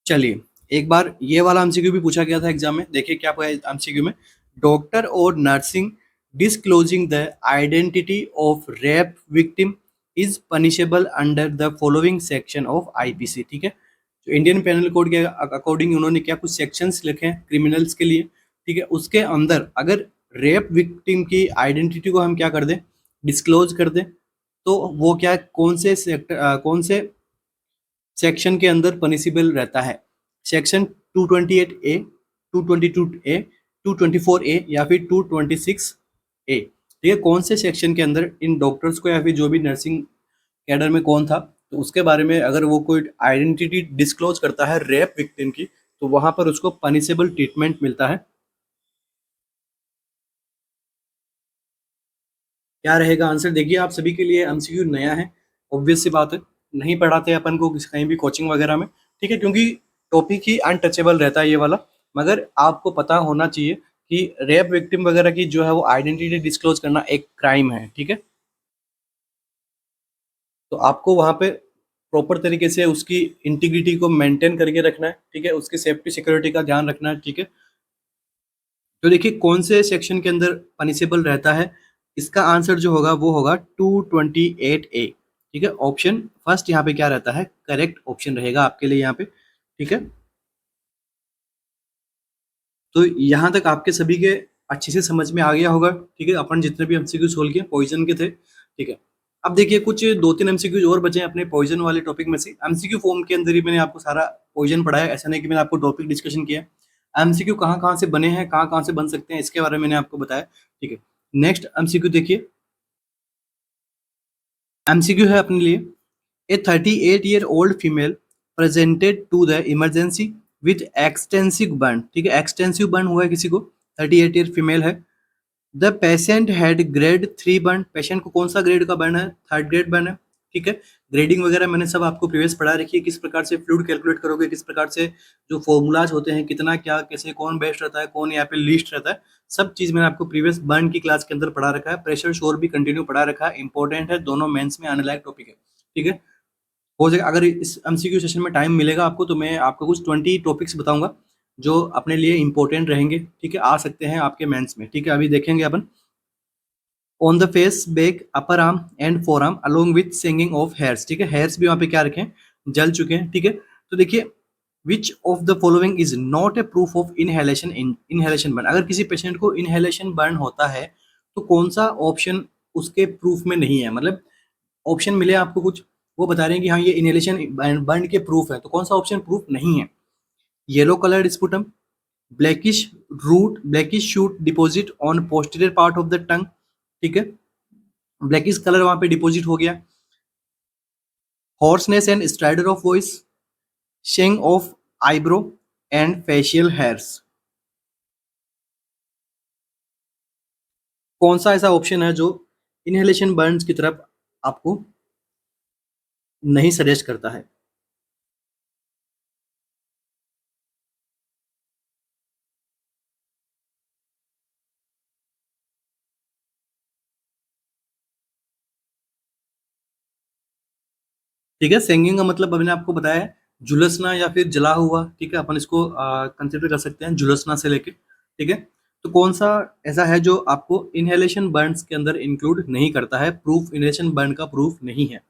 चलिए एक बार ये वाला एमसीक्यू भी पूछा गया था एग्जाम में, देखिए क्या है एमसीक्यू में। डॉक्टर और nursing disclosing the identity of rape victim is punishable under the following section of IPC, ठीक है। जो इंडियन पेनल कोड के अकॉर्डिंग उन्होंने क्या कुछ सेक्शंस लिखे हैं क्रिमिनल्स के लिए, ठीक है। उसके अंदर अगर रेप विक्टिम की आइडेंटिटी को हम क्या कर दें, डिस्क्लोज कर दें, तो वो क्या कौन से कौन से सेक्शन के अंदर पनिशिबल रहता है, सेक्शन 228 ए, 222 ए, 224 ए या फिर 226 ए, ठीक है। कौन से सेक्शन के अंदर इन डॉक्टर्स को या फिर जो भी नर्सिंग कैडर में कौन था, तो उसके बारे में अगर वो कोई आइडेंटिटी डिस्क्लोज करता है रेप विक्टिम की, तो वहां पर उसको पनिशेबल ट्रीटमेंट मिलता है। क्या रहेगा आंसर, देखिए आप सभी के लिए एमसीक्यू नया है, ऑब्वियस सी बात है, नहीं पढ़ाते अपन को कहीं भी कोचिंग वगैरह में, ठीक है, क्योंकि टॉपिक ही अनटचेबल रहता है ये वाला। मगर आपको पता होना चाहिए कि रेप विक्टिम वगैरह की जो है वो आइडेंटिटी डिस्क्लोज करना एक क्राइम है, ठीक है। तो आपको वहाँ पे प्रॉपर तरीके से उसकी इंटीग्रिटी को मेंटेन करके रखना है, ठीक है, उसकी सेफ्टी सिक्योरिटी का ध्यान रखना है, ठीक है। तो देखिए कौन से सेक्शन के अंदर पनिशेबल रहता है, इसका आंसर जो होगा वो होगा 228 ए, ठीक है। ऑप्शन फर्स्ट यहाँ पे क्या रहता है, करेक्ट ऑप्शन रहेगा आपके लिए यहाँ पे, ठीक है। तो यहाँ तक आपके सभी के अच्छे से समझ में आ गया होगा, ठीक है। अपन जितने भी एमसीक्यू सोल्व किए पॉइजन के थे, ठीक है। अब देखिए कुछ 2-3 एमसीक्यूज और बचे हैं अपने पॉइजन वाले टॉपिक में से। एमसीक्यू फॉर्म के अंदर ही मैंने आपको सारा पॉइजन पढ़ाया, ऐसा नहीं कि मैंने आपको टॉपिक डिस्कशन किया। एमसीक्यू कहाँ कहाँ से बने हैं, कहाँ कहाँ से बन सकते हैं, इसके बारे में मैंने आपको बताया, ठीक है। नेक्स्ट एमसीक्यू देखिए, एमसीक्यू है अपने लिए, a 38-year-old female presented to the emergency with extensive burn, ठीक है। एक्सटेंसिव बर्न हुआ है किसी को, 38 ईयर फीमेल है। The patient had grade 3 burn, patient को कौन सा ग्रेड का बर्न है, 3rd ग्रेड बर्न है, ठीक है। ग्रेडिंग वगैरह मैंने सब आपको प्रीवियस पढ़ा रखी है, किस प्रकार से फ्लूइड कैलकुलेट करोगे, किस प्रकार से जो फॉर्मूलाज होते हैं, कितना क्या कैसे कौन बेस्ट रहता है, कौन यहाँ पे लीस्ट रहता है, सब चीज मैंने आपको प्रीवियस बर्न की क्लास के अंदर पढ़ा रखा है। प्रेशर शोर भी कंटिन्यू पढ़ा रखा है, इंपॉर्टेंट है, दोनों मेंस में आने लायक टॉपिक है, ठीक है। हो जाएगा अगर इस एमसीक्यू सेशन में टाइम मिलेगा आपको तो मैं आपको कुछ 20 टॉपिक्स बताऊंगा जो अपने लिए इंपॉर्टेंट रहेंगे, ठीक है, आ सकते हैं आपके मेंस में, ठीक है। अभी देखेंगे अपन on the face, back, upper arm and forearm along with singeing of hairs. ठीक है, हेयर्स भी वहाँ पे क्या रखे हैं, जल चुके हैं। ठीक है, तो देखिए विच of the following is not a proof of inhalation inhalation burn. अगर किसी पेशेंट को इनहेलेशन बर्न होता है तो कौन सा ऑप्शन उसके प्रूफ में नहीं है, मतलब ऑप्शन मिले आपको कुछ, वो बता रहे हैं कि हाँ ये इनहेलेशन बर्न के प्रूफ है, तो कौन सा ऑप्शन प्रूफ नहीं है? Yellow coloured sputum, blackish root, blackish soot deposit on posterior part of the tongue. ठीक है, ब्लैकिश कलर वहां पे डिपॉजिट हो गया। Hoarseness and stridor of voice, singeing of eyebrow and facial hairs. कौन सा ऐसा ऑप्शन है जो इनहेलेशन बर्न्स की तरफ आपको नहीं सजेस्ट करता है? ठीक है, सेंगिंग का मतलब मैंने आपको बताया है झुलसना या फिर जला हुआ। ठीक है, अपन इसको कंसिडर कर सकते हैं झुलसना से लेके। ठीक है, तो कौन सा ऐसा है जो आपको इनहेलेशन बर्न्स के अंदर इंक्लूड नहीं करता है, प्रूफ इनहेलेशन बर्न का प्रूफ नहीं है?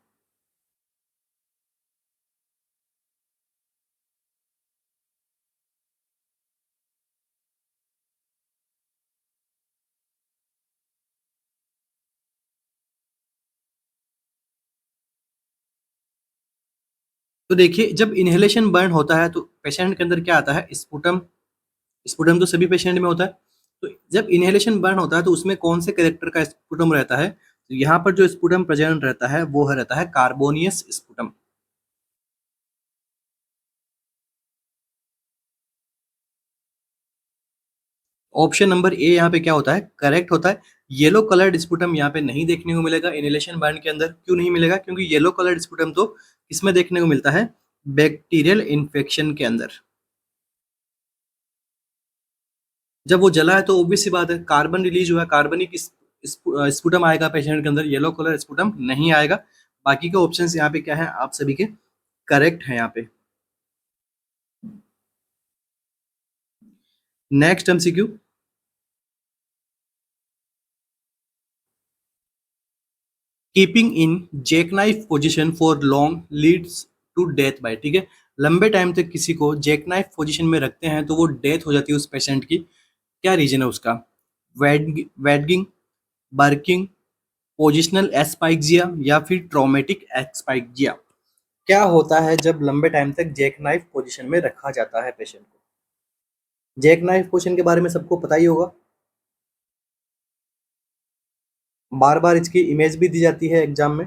तो देखिए जब इनहेलेशन बर्न होता है तो पेशेंट के अंदर क्या आता है, स्पुटम। स्पुटम तो सभी पेशेंट में होता है। तो जब इनहेलेशन बर्न होता है तो उसमें कौन से कैरेक्टर का स्पुटम रहता है? तो यहाँ पर जो स्पुटम प्रेजेंट रहता है वो रहता है कार्बोनियस स्पुटम। ऑप्शन नंबर ए यहाँ पे क्या होता है, करेक्ट होता है। येलो कलर्ड स्पुटम यहाँ पे नहीं देखने को मिलेगा इनहेलेशन बर्न के अंदर। क्यों नहीं मिलेगा? क्योंकि येलो कलर्ड स्पुटम तो किसमें देखने को मिलता है, बैक्टीरियल इन्फेक्शन के अंदर। जब वो जला है तो ऑब्वियस सी बात है कार्बन रिलीज हुआ है, कार्बनिक स्पुटम आएगा पेशेंट के अंदर, येलो कलर स्पुटम नहीं आएगा। बाकी के ऑप्शंस यहाँ पे क्या है, आप सभी के करेक्ट है यहाँ पे। Next MCQ, keeping in jack knife position for long leads to death by. ठीक है, लंबे टाइम तक किसी को जैक नाइफ पोजिशन में रखते हैं तो वो डेथ हो जाती है उस पेशेंट की। क्या रीजन है उसका? वेडगिंग, बर्किंग, पोजिशनल एस्पाइक्सिया या फिर ट्रॉमेटिक एस्पाइक्सिया। क्या होता है जब लंबे टाइम तक जैक नाइफ पोजिशन में रखा जाता है पेशेंट को? जैक नाइफ पोजिशन के बारे में सबको पता ही होगा, बार बार इसकी इमेज भी दी जाती है एग्जाम में।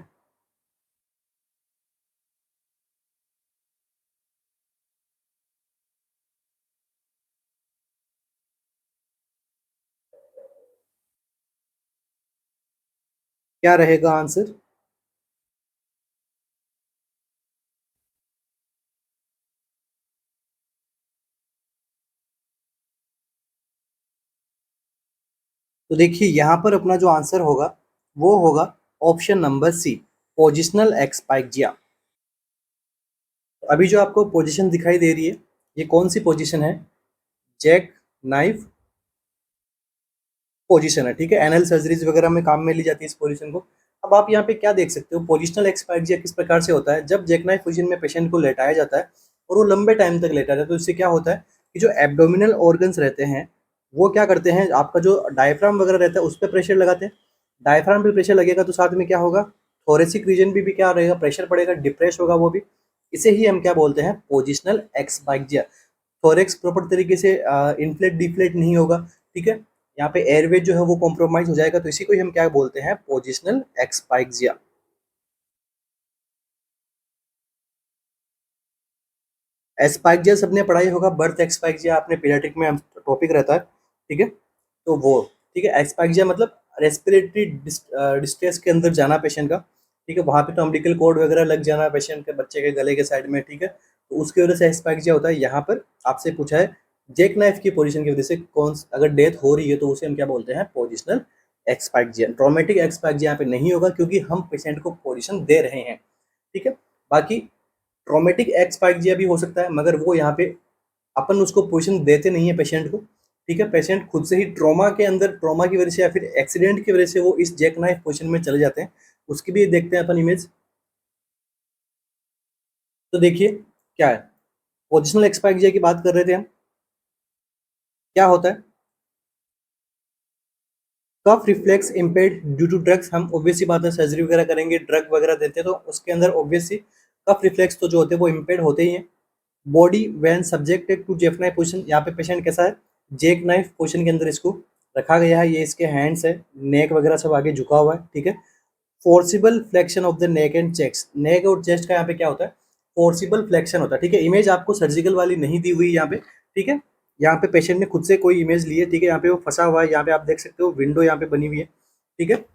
क्या रहेगा आंसर? तो देखिए यहाँ पर अपना जो आंसर होगा वो होगा ऑप्शन नंबर सी, पोजिशनल एक्सपाइक्सिया। अभी जो आपको पोजीशन दिखाई दे रही है ये कौन सी पोजीशन है? जैक नाइफ पोजीशन है। ठीक है, एनल सर्जरीज वगैरह में काम में ली जाती है इस पोजीशन को। अब आप यहाँ पे क्या देख सकते हो, पोजिशनल एक्सपाइक्सिया किस प्रकार से होता है, जब जैक नाइफ पोजीशन में पेशेंट को लेटाया जाता है और वो लंबे टाइम तक लेटा रहता है तो इससे क्या होता है कि जो एब्डोमिनल ऑर्गन्स रहते हैं वो क्या करते हैं, आपका जो डायफ्राम वगैरह रहता है उस पर प्रेशर लगाते हैं। डायफ्राम पे प्रेशर लगेगा तो साथ में क्या होगा, थोरेसिक रीजन भी क्या रहेगा, प्रेशर पड़ेगा, डिप्रेस होगा वो भी। इसे ही हम क्या बोलते हैं, पोजिशनल एक्सपाइक्सिया। थोरेक्स प्रॉपर तरीके से इन्फ्लेट डिफ्लेट नहीं होगा। ठीक है, यहाँ पे एयरवे जो है वो कॉम्प्रोमाइज हो जाएगा, तो इसी को ही हम क्या बोलते हैं, पोजिशनल एक्सपाइक्सिया। एस्पाइक्सिया सबने पढ़ाई होगा, बर्थ एक्सपाइक्सिया आपने पीडियाट्रिक में टॉपिक रहता है। ठीक है, तो वो ठीक है, एस्पाइक्सिया मतलब रेस्पिरेटरी डिस्ट्रेस के अंदर जाना पेशेंट का। ठीक है, वहाँ पे तो अम्बिलिकल कॉर्ड वगैरह लग जाना पेशेंट के, बच्चे के गले के साइड में। ठीक है, तो उसकी वजह से एस्पाइक्सिया होता है। यहाँ पर आपसे पूछा है जैक नाइफ की पोजीशन की वजह से कौन, अगर डेथ हो रही है तो उसे हम क्या बोलते हैं, पोजिशनल एक्सपाइक्सिया। ट्रॉमेटिक एक्सपाइक्सिया यहाँ पे नहीं होगा क्योंकि हम पेशेंट को पोजीशन दे रहे हैं। ठीक है, बाकी ट्रॉमेटिक एक्सपाइक्सिया भी हो सकता है मगर वो यहाँ पे अपन उसको पोजीशन देते नहीं है पेशेंट को। ठीक है, पेशेंट खुद से ही ट्रॉमा के अंदर, ट्रॉमा की वजह से या फिर एक्सीडेंट की वजह से वो इस जैक नाइफ पोजीशन में चले जाते हैं, उसकी भी देखते हैं अपन इमेज। तो देखिए क्या है, पोजिशनल एक्सपाइक्सिया की बात कर रहे थे हम। क्या होता है, cough reflex impaired due to drugs. हम ऑब्वियस सी बात है, सर्जरी वगैरह करेंगे, ड्रग वगैरह देते हैं, तो उसके अंदर ऑब्वियसली कफ रिफ्लेक्स तो जो होते हैं वो इम्पेयर्ड होते ही हैं। Body when subjected to jack knife position, यहाँ पे पेशेंट कैसा है, जेक नाइफ पोजीशन के अंदर इसको रखा गया है, ये इसके हैंड्स है, नेक वगैरह सब आगे झुका हुआ है, ठीक है। Forcible flexion of the neck and chest, neck और चेस्ट का यहाँ पे क्या होता है, फोर्सिबल फ्लेक्शन होता है, ठीक है। इमेज आपको सर्जिकल वाली नहीं दी हुई यहाँ पे, ठीक है। यहाँ पे पेशेंट ने खुद से कोई इमेज ली है, ठीक है। यहाँ पे वो फंसा हुआ है, यहाँ पे आप देख सकते हो विंडो यहाँ पे बनी हुई है, ठीक है।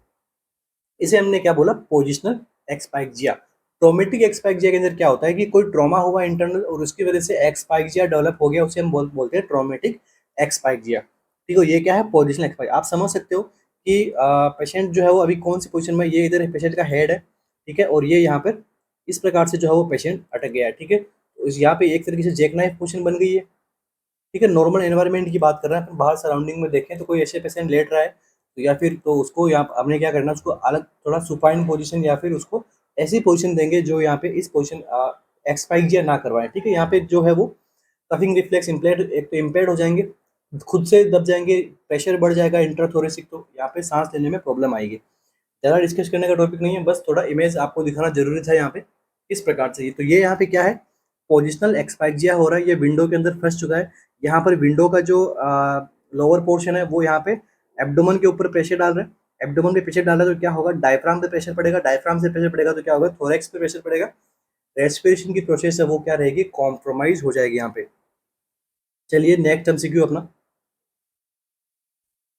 इसे हमने क्या बोला, पोजिशनल एक्सपाइक्सिया। ट्रोमेटिक एक्सपाइक्सिया के अंदर क्या होता है कि कोई ट्रॉमा हुआ इंटरनल और उसकी वजह से एक्सपाइक्सिया डेवलप हो गया, उसे हम बोलते हैं ट्रोमेटिक एक्सपाइक्सिया, ठीक है। ये क्या है, पोजिशनल एक्सपाइक्सिया। आप समझ सकते हो कि पेशेंट जो है वो अभी कौन सी पोजीशन में, ये इधर पेशेंट का हेड है, ठीक है, और ये यहाँ पर इस प्रकार से जो है वो पेशेंट अटक गया है, ठीक है। तो यहाँ पे एक तरीके से जैक नाइफ पोजीशन बन गई है, ठीक है। नॉर्मल एनवायरनमेंट की बात कर रहे हैं, बाहर सराउंडिंग में देखें तो कोई ऐसे पेशेंट लेट रहा है, तो या फिर तो उसको यहाँ हमने क्या करना है, उसको अलग थोड़ा सुपाइन पोजीशन या फिर उसको ऐसी पोजीशन देंगे जो यहाँ पे इस पोजीशन एक्सपाइक्सिया ना करवाएं, ठीक है। यहाँ पे जो है वो कफिंग रिफ्लेक्स इम्पेयर्ड, एक तो इम्पेयर्ड हो जाएंगे, खुद से दब जाएंगे, प्रेशर बढ़ जाएगा इंट्राथोरेसिक, तो यहाँ पे सांस लेने में प्रॉब्लम आएगी। ज़्यादा डिस्कस करने का टॉपिक नहीं है, बस थोड़ा इमेज आपको दिखाना जरूरी था यहाँ पे, इस प्रकार से। तो ये यहाँ पे क्या है, पोजिशनल एक्सपाइक्सिया हो रहा है, ये विंडो के अंदर फंस चुका है। यहाँ पर विंडो का जो लोअर पोर्शन है वो यहाँ पे एब्डोमन के ऊपर प्रेशर डाल रहा है, एब्डोमन पे प्रेशर डाला तो क्या होगा, डायफ्राम पे प्रेशर पड़ेगा, डायफ्राम से प्रेशर पड़ेगा तो क्या होगा, थोरैक्स पे प्रेशर पड़ेगा, रेस्पिरेशन की प्रोसेस है वो क्या रहेगी, कॉम्प्रोमाइज हो जाएगी यहाँ पे। चलिए नेक्स्ट एमसीक्यू अपना।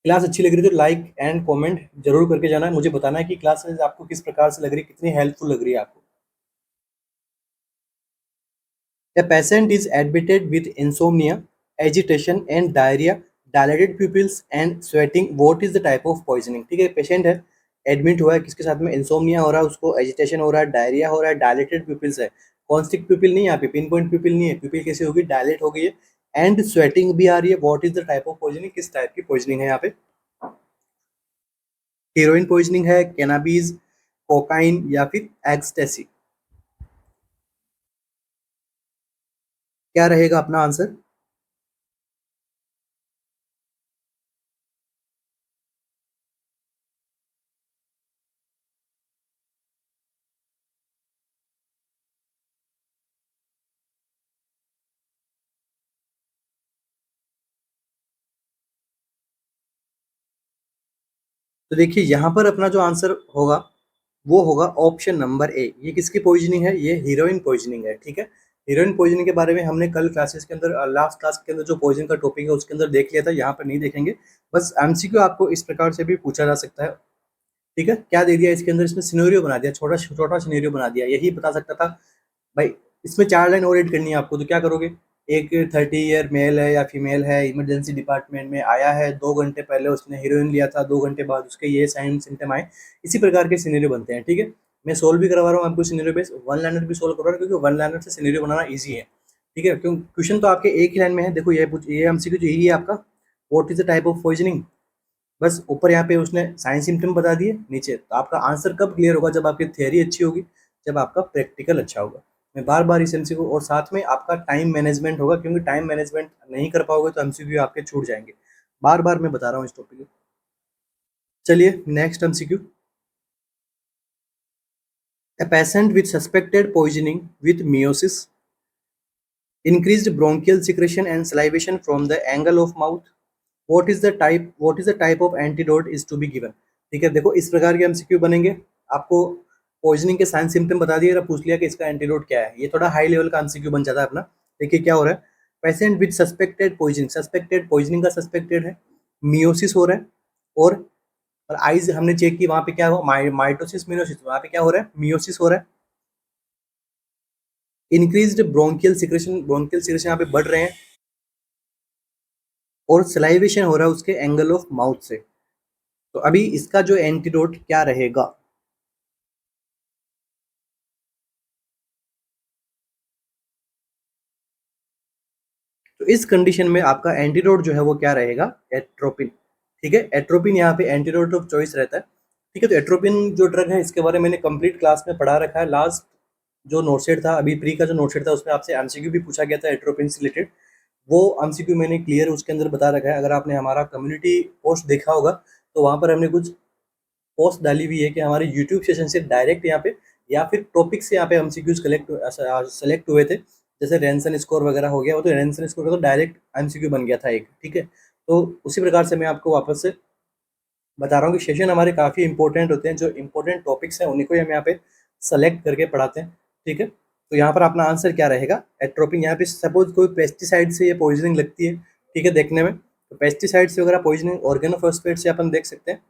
क्लास अच्छी लग रही तो लाइक एंड कमेंट जरूर करके जाना है, मुझे बताना है कि क्लास आपको किस प्रकार से लग रही है, कितनी हेल्पफुल लग रही है आपको। A patient is admitted with insomnia, agitation and diarrhea, dilated pupils and sweating. What is the type of poisoning? ठीक है, पेशेंट है, एडमिट हुआ है, किसके साथ में, इंसोमनिया हो रहा है, उसको एजिटेशन हो रहा है, डायरिया हो रहा है, डायलेटेड प्यूपिल्स है, कॉन्स्टिक प्यूपिल नहीं, यहाँ पे पिन पॉइंट प्यूपिल नहीं है, प्यूपिल कैसे होगी, डायलेट हो गई है, एंड स्वेटिंग भी आ रही है। What is the type of poisoning, किस टाइप की पॉइजनिंग है यहाँ पे, हीरोइन पॉइजनिंग है, कैनाबीज, कोकाइन या फिर एक्सटेसी, क्या रहेगा अपना आंसर। तो देखिए यहाँ पर अपना जो आंसर होगा वो होगा ऑप्शन नंबर ए। ये किसकी पॉइजनिंग है, ये हीरोइन पॉइजनिंग है, ठीक है। हीरोइन पॉइजनिंग के बारे में हमने कल क्लासेस के अंदर, लास्ट क्लास के अंदर जो पॉइजन का टॉपिक है उसके अंदर देख लिया था, यहाँ पर नहीं देखेंगे। बस एमसीक्यू आपको इस प्रकार से भी पूछा जा सकता है, ठीक है। क्या दे दिया इसके अंदर, इसमें सिनेरियो बना दिया, छोटा छोटा सिनेरियो बना दिया, यही बता सकता था भाई। इसमें 4 लाइन और एड करनी है आपको, तो क्या करोगे, एक 30 ईयर मेल है या फीमेल है, इमरजेंसी डिपार्टमेंट में आया है, 2 घंटे पहले उसने हीरोइन लिया था, 2 घंटे बाद उसके ये साइन सिम्टम आए, इसी प्रकार के सिनेरियो बनते हैं, ठीक है। मैं सोल्व भी करवा रहा हूँ आपको सिनेरियो बेस, वन लाइनर भी सोल्व करवा रहा हूँ, क्योंकि वन लाइनर से सिनेरियो बनाना ईजी है, ठीक है। क्यों, क्वेश्चन तो आपके एक ही लाइन में है, देखो ये एमसीक्यू जो यही है आपका, what is the type of poisoning, बस ऊपर यहाँ पे उसने साइन सिम्टम बता दिए, नीचे तो आपका आंसर कब क्लियर होगा, जब आपकी थियरी अच्छी होगी, जब आपका प्रैक्टिकल अच्छा होगा। मैं बार बार इस एमसीक्यू और साथ में आपका टाइम मैनेजमेंट होगा, क्योंकि टाइम मैनेजमेंट नहीं कर पाओगे तो एमसीक्यू आपके छूट जाएंगे, बार बार मैं बता रहा हूँ इस टॉपिक को। चलिए next MCQ. A patient with suspected poisoning with meiosis, increased bronchial secretion and salivation from the angle of mouth. What is the type of antidote is to be given? ठीक है, देखो इस प्रकार के एमसीक्यू बनेंगे, आपको पॉइजनिंग के sign symptom बता दिए, पूछ लिया कि इसका एंटीडोट क्या है, ये थोड़ा हाई लेवल का एमसीक्यू बन जाता है अपना। देखिए क्या हो रहा है, patient with suspected poisoning, suspected poisoning का सस्पेक्टेड है, मियोसिस हो रहा है, और आइज हमने चेक की, वहां पे क्या हो, माइटोसिस मियोसिस, वहां पे क्या हो रहा है, मियोसिस हो रहा है। इंक्रीज्ड ब्रोंकियल सिक्रेशन यहाँ पे बढ़ रहे हैं, और सलाइवेशन हो रहा है उसके एंगल ऑफ माउथ से। तो अभी इसका जो एंटीडोट क्या रहेगा, तो इस कंडीशन में आपका एंटीडोट जो है वो क्या रहेगा, एट्रोपिन। ठीक है, एट्रोपिन यहाँ पे एंटीडोट ऑफ चॉइस रहता है। ठीक है, तो एट्रोपिन जो ड्रग है इसके बारे में मैंने कंप्लीट क्लास में पढ़ा रखा है। लास्ट जो नोटसेट था, अभी प्री का जो नोटसेट था, उसमें आपसे एमसीक्यू भी पूछा गया था एट्रोपिन से रिलेटेड, वो एमसीक्यू मैंने क्लियर उसके अंदर बता रखा है। अगर आपने हमारा कम्युनिटी पोस्ट देखा होगा तो वहाँ पर हमने कुछ पोस्ट डाली हुई है कि हमारे यूट्यूब सेशन से डायरेक्ट यहाँ पे या फिर टॉपिक से यहाँ पे एमसीक्यूज सेलेक्ट हुए थे। जैसे रैंसन स्कोर वगैरह हो गया, वो तो रैंसन स्कोर का तो डायरेक्ट एमसीक्यू बन गया था एक। ठीक है, तो उसी प्रकार से मैं आपको वापस से बता रहा हूँ कि सेशन हमारे काफ़ी इंपॉर्टेंट होते हैं। जो इंपॉर्टेंट टॉपिक्स हैं उन्हीं को हम यहाँ पे सेलेक्ट करके पढ़ाते हैं। ठीक है, तो यहाँ पर अपना आंसर क्या रहेगा, एट्रोपिन। यहाँ पे सपोज कोई पेस्टिसाइड से ये पॉइजनिंग लगती है, ठीक है, देखने में, तो पेस्टिसाइड से वगैरह पॉइजनिंग ऑर्गेनोफॉस्फेट से अपन देख सकते हैं।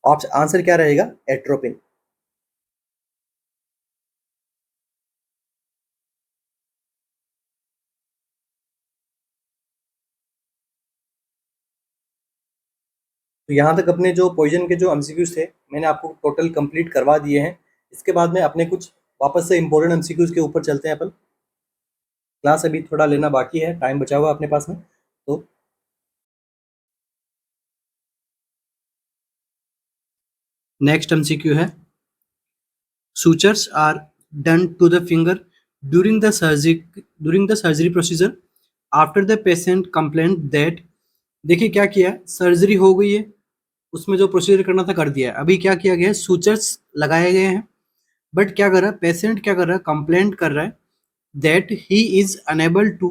आंसर क्या रहेगा, एट्रोपिन। तो यहाँ तक अपने जो पॉइजन के जो एमसीक्यूज थे मैंने आपको टोटल कंप्लीट करवा दिए हैं। इसके बाद में अपने कुछ वापस से इंपॉर्टेंट एमसीक्यूज के ऊपर चलते हैं अपन। क्लास अभी थोड़ा लेना बाकी है, टाइम बचा हुआ अपने पास में। तो नेक्स्ट एमसीक्यू है, sutures are done to the finger during the surgery procedure after the patient complained that। देखिए क्या किया, सर्जरी हो गई है, उसमें जो प्रोसीजर करना था कर दिया है, अभी क्या किया गया है, सूचर्स लगाए गए हैं। बट क्या कर रहा है पेशेंट, क्या कर रहा है, कंप्लेंट कर रहा है that he is unable to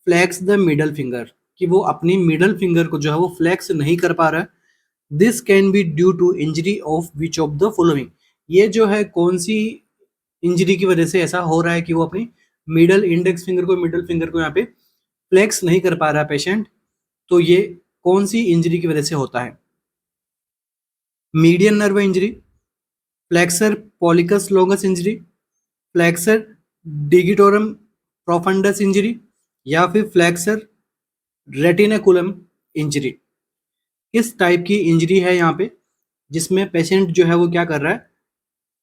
flex the middle finger, कि वो अपनी मिडल फिंगर को जो है वो फ्लैक्स नहीं कर पा रहा है। This can be due to injury of which of the following. ये जो है कौन सी इंजरी की वजह से ऐसा हो रहा है कि वो अपनी मिडल फिंगर को यहाँ पे फ्लेक्स नहीं कर पा रहा है पेशेंट। तो ये कौन सी इंजरी की वजह से होता है, median nerve injury, flexor pollicis longus injury, flexor digitorum profundus injury, या फिर फ्लेक्सर रेटिनाकुलम इंजरी। किस टाइप की इंजरी है यहाँ पे जिसमें पेशेंट जो है वो क्या कर रहा है,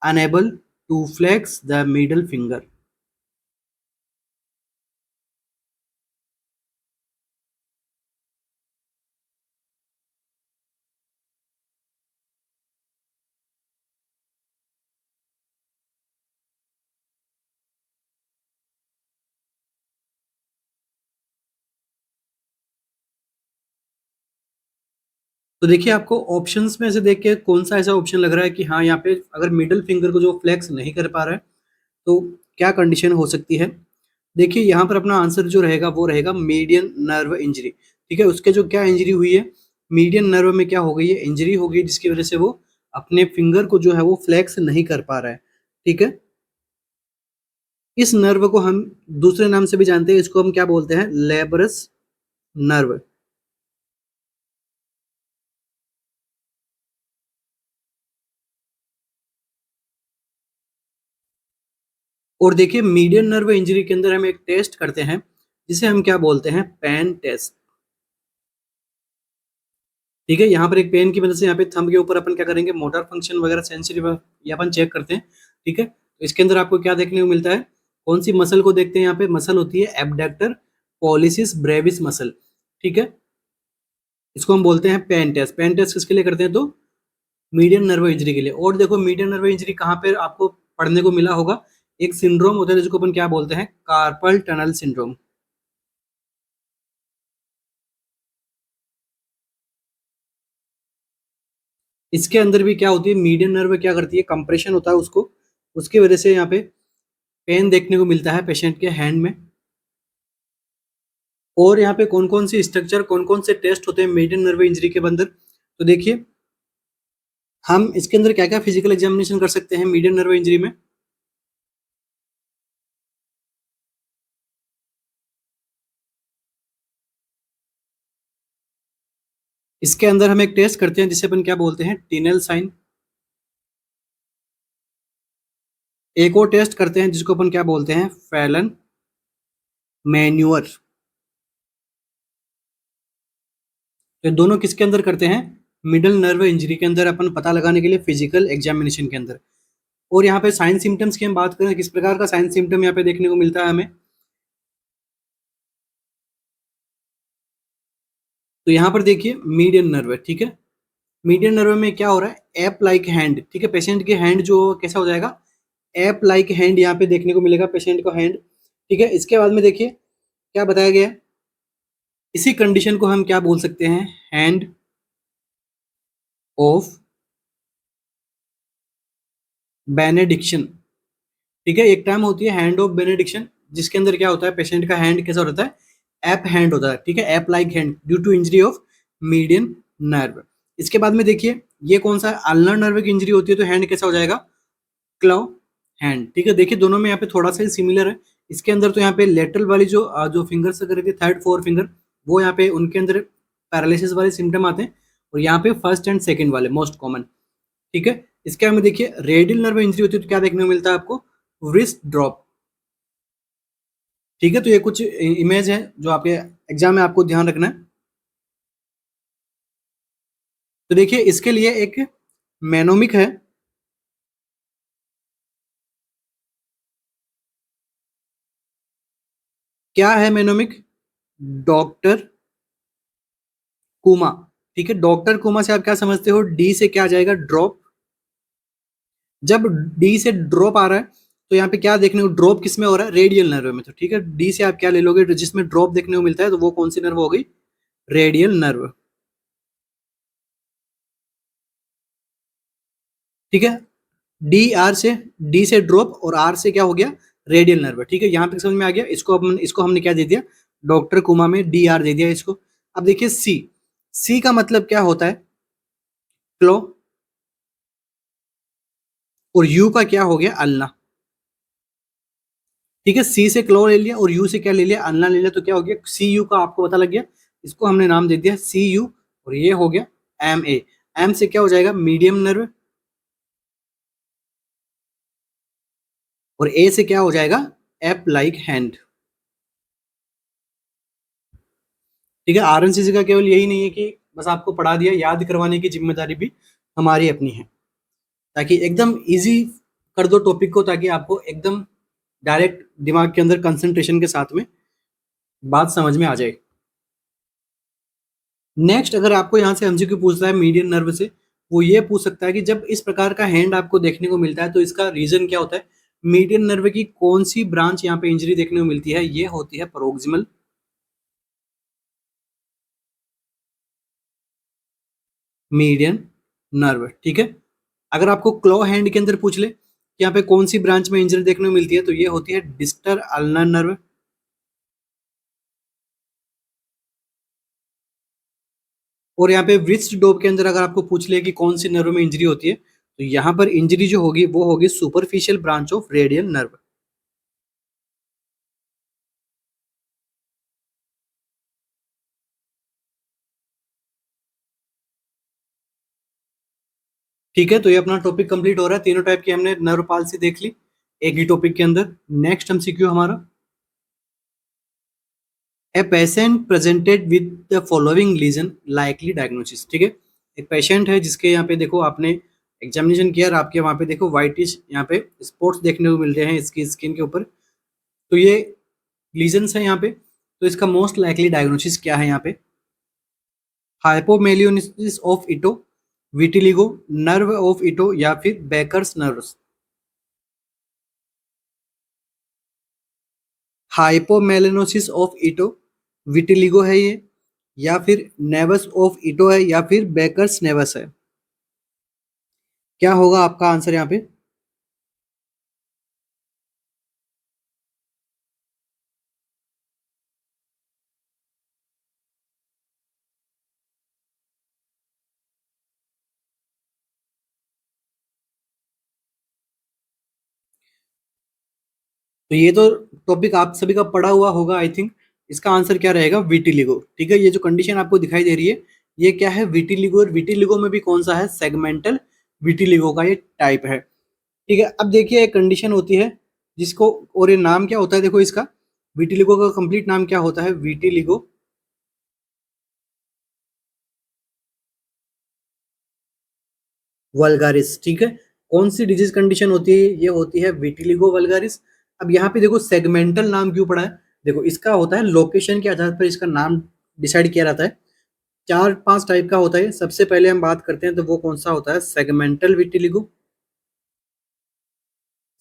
unable to flex the middle finger. तो देखिए आपको ऑप्शंस में से देख के कौन सा ऐसा ऑप्शन लग रहा है कि हाँ यहाँ पे अगर मिडल फिंगर को जो फ्लेक्स नहीं कर पा रहा है तो क्या कंडीशन हो सकती है। देखिए यहाँ पर अपना आंसर जो रहेगा वो रहेगा मीडियन नर्व इंजरी। ठीक है, उसके जो क्या इंजरी हुई है, मीडियन नर्व में क्या हो गई है, इंजरी हो गई, जिसकी वजह से वो अपने फिंगर को जो है वो फ्लेक्स नहीं कर पा रहा है। ठीक है, इस नर्व को हम दूसरे नाम से भी जानते हैं, इसको हम क्या बोलते हैं, लेबरस नर्व। और देखिए मीडियन नर्व इंजरी के अंदर हम एक टेस्ट करते हैं जिसे हम क्या बोलते हैं, पेन टेस्ट। ठीक है, यहाँ पर एक पेन की मदद से यहाँ पे थंब के ऊपर अपन क्या करेंगे, मोटर फंक्शन वगैरह सेंसिटिव ये अपन चेक करते हैं। ठीक है, तो इसके अंदर आपको क्या देखने को मिलता है, कौन सी मसल को देखते हैं, यहाँ पे मसल होती है एब्डक्टर पॉलिसिस ब्रेविस मसल। ठीक है, इसको हम बोलते हैं पेन टेस्ट। पेन टेस्ट किसके लिए करते हैं, तो मीडियन नर्व इंजरी के लिए। और देखो मीडियन नर्व इंजरी कहाँ पे आपको पढ़ने को मिला होगा, एक सिंड्रोम होता है जिसको अपन क्या बोलते हैं, कार्पल टनल सिंड्रोम। इसके अंदर भी क्या होती है, मीडियन नर्व क्या करती है, कंप्रेशन होता है उसको, उसकी वजह से यहाँ पे पेन देखने को मिलता है पेशेंट के हैंड में। और यहाँ पे कौन कौन सी स्ट्रक्चर, कौन कौन से टेस्ट होते हैं मीडियन नर्व इंजरी के अंदर, तो देखिए हम इसके अंदर क्या क्या फिजिकल एग्जामिनेशन कर सकते हैं मीडियन नर्व इंजरी में। इसके अंदर हम एक टेस्ट करते हैं जिसे अपन क्या बोलते हैं, टिनल साइन। एक और टेस्ट करते हैं जिसको अपन क्या बोलते हैं, फैलन मैन्यूअर। तो दोनों किसके अंदर करते हैं, मिडल नर्व इंजरी के अंदर, अपन पता लगाने के लिए फिजिकल एग्जामिनेशन के अंदर। और यहाँ पे साइन सिम्टम्स की हम बात करें, किस प्रकार का साइन सिम्टम यहाँ पे देखने को मिलता है हमें, तो यहाँ पर देखिए मीडियन नर्व है, ठीक है। मीडियन नर्व में क्या हो रहा है, एप लाइक हैंड, ठीक है। पेशेंट के हैंड जो कैसा हो जाएगा, एप लाइक हैंड यहाँ पे देखने को मिलेगा पेशेंट को हैंड, ठीक है। इसके बाद में देखिए क्या बताया गया है, इसी कंडीशन को हम क्या बोल सकते हैं, हैंड ऑफ बेनेडिक्शन, ठीक है। एक टर्म होती है हैंड ऑफ बेनेडिक्शन, जिसके अंदर क्या होता है, पेशेंट का हैंड कैसा होता है, एप हैंड होता है, ठीक है, ape like hand due to injury of median nerve. इसके बाद में देखिए ये कौन सा अल्नर नर्व की इंजरी होती है, तो हैंड कैसा हो जाएगा, क्लो हैंड, ठीक है। देखिए दोनों में यहाँ पे थोड़ा सा सिमिलर है। इसके अंदर तो यहाँ पे लेटरल वाली जो फिंगर्स अगर रहती है, थर्ड फोर फिंगर, वो यहाँ पे उनके अंदर पैरालिसिस वाले सिम्टम आते हैं, और यहाँ पे फर्स्ट एंड सेकंड वाले मोस्ट कॉमन, ठीक है। इसके बाद में देखिए रेडियल नर्व इंजरी होती है तो क्या देखने को मिलता है आपको, रिस्ट ड्रॉप, ठीक है। तो ये कुछ इमेज है जो आपके एग्जाम में आपको ध्यान रखना है। तो देखिए इसके लिए एक मैनोमिक है, क्या है मैनोमिक, डॉक्टर कुमा, ठीक है। डॉक्टर कुमा से आप क्या समझते हो, डी से क्या आ जाएगा, ड्रॉप। जब डी से ड्रॉप आ रहा है तो यहाँ पे क्या देखने को, ड्रॉप किस में हो रहा है, रेडियल नर्व में, तो ठीक है डी से आप क्या ले लोगे, जिसमें ड्रॉप देखने को मिलता है तो वो कौन सी नर्व हो गई, रेडियल नर्व, ठीक है। डी से ड्रॉप और आर से क्या हो गया, रेडियल नर्व, ठीक है। यहाँ तक समझ में आ गया। इसको हमने क्या दे दिया, डॉक्टर कुमा में डी आर दे दिया इसको। अब देखिए सी का मतलब क्या होता है, क्लो, और यू का क्या हो गया, अल्ना, ठीक है। सी से क्लो ले लिया और यू से क्या ले लिया, अल्ना ले लिया, तो क्या हो गया, सी यू का आपको पता लग गया, इसको हमने नाम दे दिया सी यू, और ये हो गया एम ए। एम से क्या हो जाएगा, मीडियम नर्व, और ए से क्या हो जाएगा, एप लाइक हैंड, ठीक है। आरएनसीसी का केवल यही नहीं है कि बस आपको पढ़ा दिया, याद करवाने की जिम्मेदारी भी हमारी अपनी है, ताकि एकदम इजी कर दो टॉपिक को, ताकि आपको एकदम डायरेक्ट दिमाग के अंदर कंसंट्रेशन के साथ में बात समझ में आ जाए। नेक्स्ट अगर आपको यहाँ से एमसीक्यू पूछता है मीडियन नर्व से, वो ये पूछ सकता है कि जब इस प्रकार का हैंड आपको देखने को मिलता है तो इसका रीजन क्या होता है, मीडियन नर्व की कौन सी ब्रांच यहाँ पे इंजरी देखने को मिलती है, ये होती है प्रोक्सिमल मीडियन नर्व, ठीक है। अगर आपको क्लॉ हैंड के अंदर पूछ ले कि यहाँ पे कौन सी ब्रांच में इंजरी देखने को मिलती है, तो ये होती है डिस्टर अल्नर नर्व, और यहाँ पे व्रिस्ट डोब के अंदर अगर आपको पूछ ले कि कौन सी नर्व में इंजरी होती है, तो यहाँ पर इंजरी जो होगी वो होगी superficial branch of radial nerve, ठीक है। तो ये अपना टॉपिक कंप्लीट हो रहा है, तीनों टाइप की हमने नर्व पाल्सी देख ली एक ही टॉपिक के अंदर। नेक्स्ट एमसीक्यू हमारा, a patient presented with the following lesion likely diagnosis, ठीक है। एक पेशेंट है जिसके यहाँ पे देखो आपने एग्जामिनेशन किया और आपके वहाँ पे देखो व्हाइटिश यहाँ पे स्पॉट्स देखने को मिल रहे हैं इसकी स्किन के ऊपर, तो ये लीजन्स है यहाँ पे। तो इसका मोस्ट लाइकली डायग्नोसिस क्या है यहाँ पे, hypomelanosis of Ito, vitiligo, naevus of Ito, या फिर Becker's naevus. Hypomelanosis of Ito, vitiligo है ये, या फिर नेवस ऑफ इटो है, या फिर बेकर्स नेवस है, क्या होगा आपका आंसर यहाँ पे। तो ये तो टॉपिक आप सभी का पढ़ा हुआ होगा आई थिंक। इसका आंसर क्या रहेगा, विटिलिगो, ठीक है। ये जो कंडीशन आपको दिखाई दे रही है ये क्या है, विटिलिगो, और विटिलिगो में भी कौन सा है, सेगमेंटल विटिलिगो का ये टाइप है, ठीक है। अब देखिए एक कंडीशन होती है जिसको, और ये नाम क्या होता है, देखो इसका विटिलिगो का कंप्लीट नाम क्या होता है, विटिलिगो वल्गारिस, ठीक है। कौन सी डिजीज कंडीशन होती है, ये होती है विटिलिगो वल्गारिस। अब यहाँ पे देखो सेगमेंटल नाम क्यों पड़ा है, देखो इसका होता है लोकेशन के आधार पर इसका नाम डिसाइड किया जाता है। 4-5 टाइप का होता है। सबसे पहले हम बात करते हैं तो वो कौन सा होता है, सेगमेंटल विटिलिगो।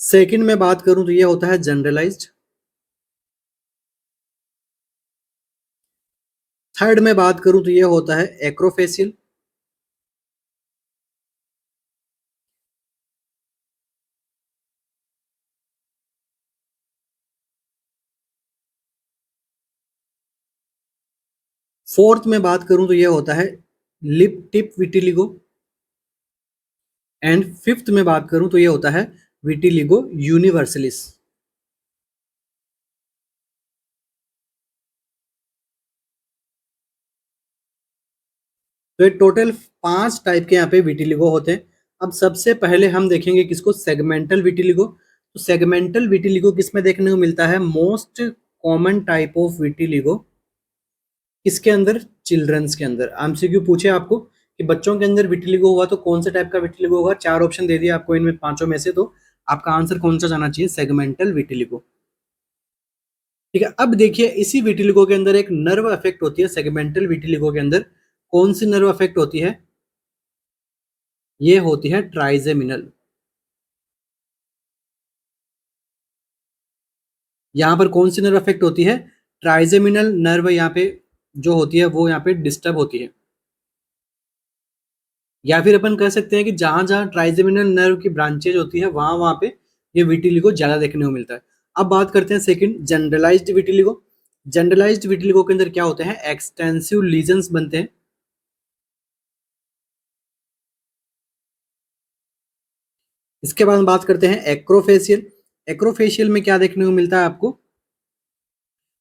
सेकंड में बात करूं तो ये होता है जनरलाइज्ड। थर्ड में बात करूं तो ये होता है एक्रोफेशियल। फोर्थ में बात करूं तो ये होता है lip tip vitiligo. And fifth में बात करूं तो ये होता है विटिलिगो यूनिवर्सलिस। तो ये टोटल 5 टाइप के यहाँ पे विटिलिगो होते हैं। अब सबसे पहले हम देखेंगे किसको, सेगमेंटल विटिलिगो। तो सेगमेंटल विटिलिगो किसमें देखने को मिलता है, most common type of vitiligo किसके अंदर, चिल्ड्रंस के अंदर। एमसीक्यू पूछे आपको कि बच्चों के अंदर विटिलिगो हुआ तो कौन से टाइप का विटिलिगो होगा, 4 ऑप्शन दे दिया आपको इनमें पांचों में से, तो आपका आंसर कौन सा जाना चाहिए, सेगमेंटल विटिलिगो। ठीक है, अब देखिए इसी विटिलिगो के अंदर एक नर्व अफेक्ट होती है। सेगमेंटल विटिलिगो के अंदर कौन सी नर्व अफेक्ट होती है, ये होती है ट्राइजेमिनल। यहाँ पर कौन सी नर्व अफेक्ट होती है, ट्राइजेमिनल नर्व यहाँ पे जो होती है वो यहाँ पे डिस्टर्ब होती है। या फिर अपन कह सकते हैं कि जहां जहां ट्राइजेमिनल नर्व की ब्रांचेज होती है वहां वहां पे ये विटिलिगो ज्यादा देखने को मिलता है। अब बात करते हैं second, generalized vitiligo. Generalized vitiligo के अंदर क्या होते हैं, एक्सटेंसिव लीजन्स बनते हैं। इसके बाद हम बात करते हैं एक्रोफेशियल। एक्रोफेशियल में क्या देखने को मिलता है आपको,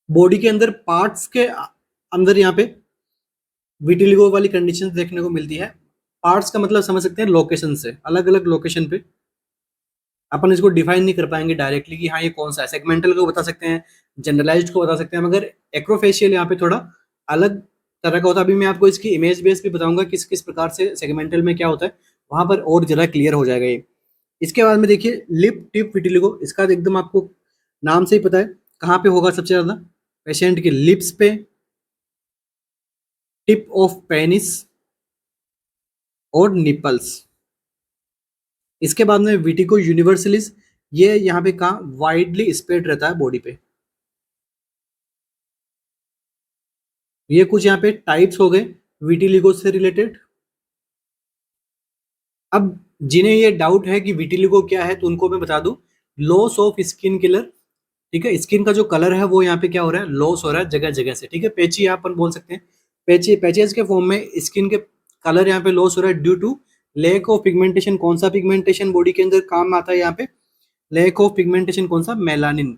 बॉडी के अंदर पार्ट्स के अंदर यहाँ पे विटिलिगो वाली कंडीशन देखने को मिलती है। पार्ट्स का मतलब समझ सकते हैं लोकेशन से, अलग अलग लोकेशन पे। अपन इसको डिफाइन नहीं कर पाएंगे डायरेक्टली कि हाँ ये कौन सा है, सेगमेंटल को बता सकते हैं, जनरलाइज्ड को बता सकते हैं, मगर एक्रोफेशियल यहाँ पे थोड़ा अलग तरह का होता है। अभी मैं आपको इसकी इमेज बेस भी बताऊंगा किस किस प्रकार से सेगमेंटल में क्या होता है, वहां पर और जरा क्लियर हो जाएगा ये। इसके बाद में देखिए लिप टिप विटिलिगो, इसका तो एकदम आपको नाम से ही पता है कहाँ पे होगा सबसे ज्यादा, पेशेंट के लिप्स पे, टिप ऑफ पेनिस और निपल्स। इसके बाद में विटिको यूनिवर्सलिस, ये यहाँ पे कहाँ वाइडली स्प्रेड रहता है बॉडी पे। ये कुछ यहाँ पे टाइप्स हो गए विटिलिगो से रिलेटेड। अब जिन्हें ये डाउट है कि विटिलिगो क्या है तो उनको मैं बता दूं, लॉस ऑफ स्किन कलर। ठीक है, स्किन का जो कलर है वो यहाँ पे क्या हो रहा है, लॉस हो रहा है जगह जगह से। ठीक है, पेची यहाँ पर बोल सकते हैं, पेची पैचेस के फॉर्म में स्किन के कलर यहाँ पे लॉस हो रहा है due to lack of pigmentation. कौन सा पिगमेंटेशन बॉडी के अंदर काम आता है यहाँ पे, लैक ऑफ पिगमेंटेशन, कौन सा, मेलानिन।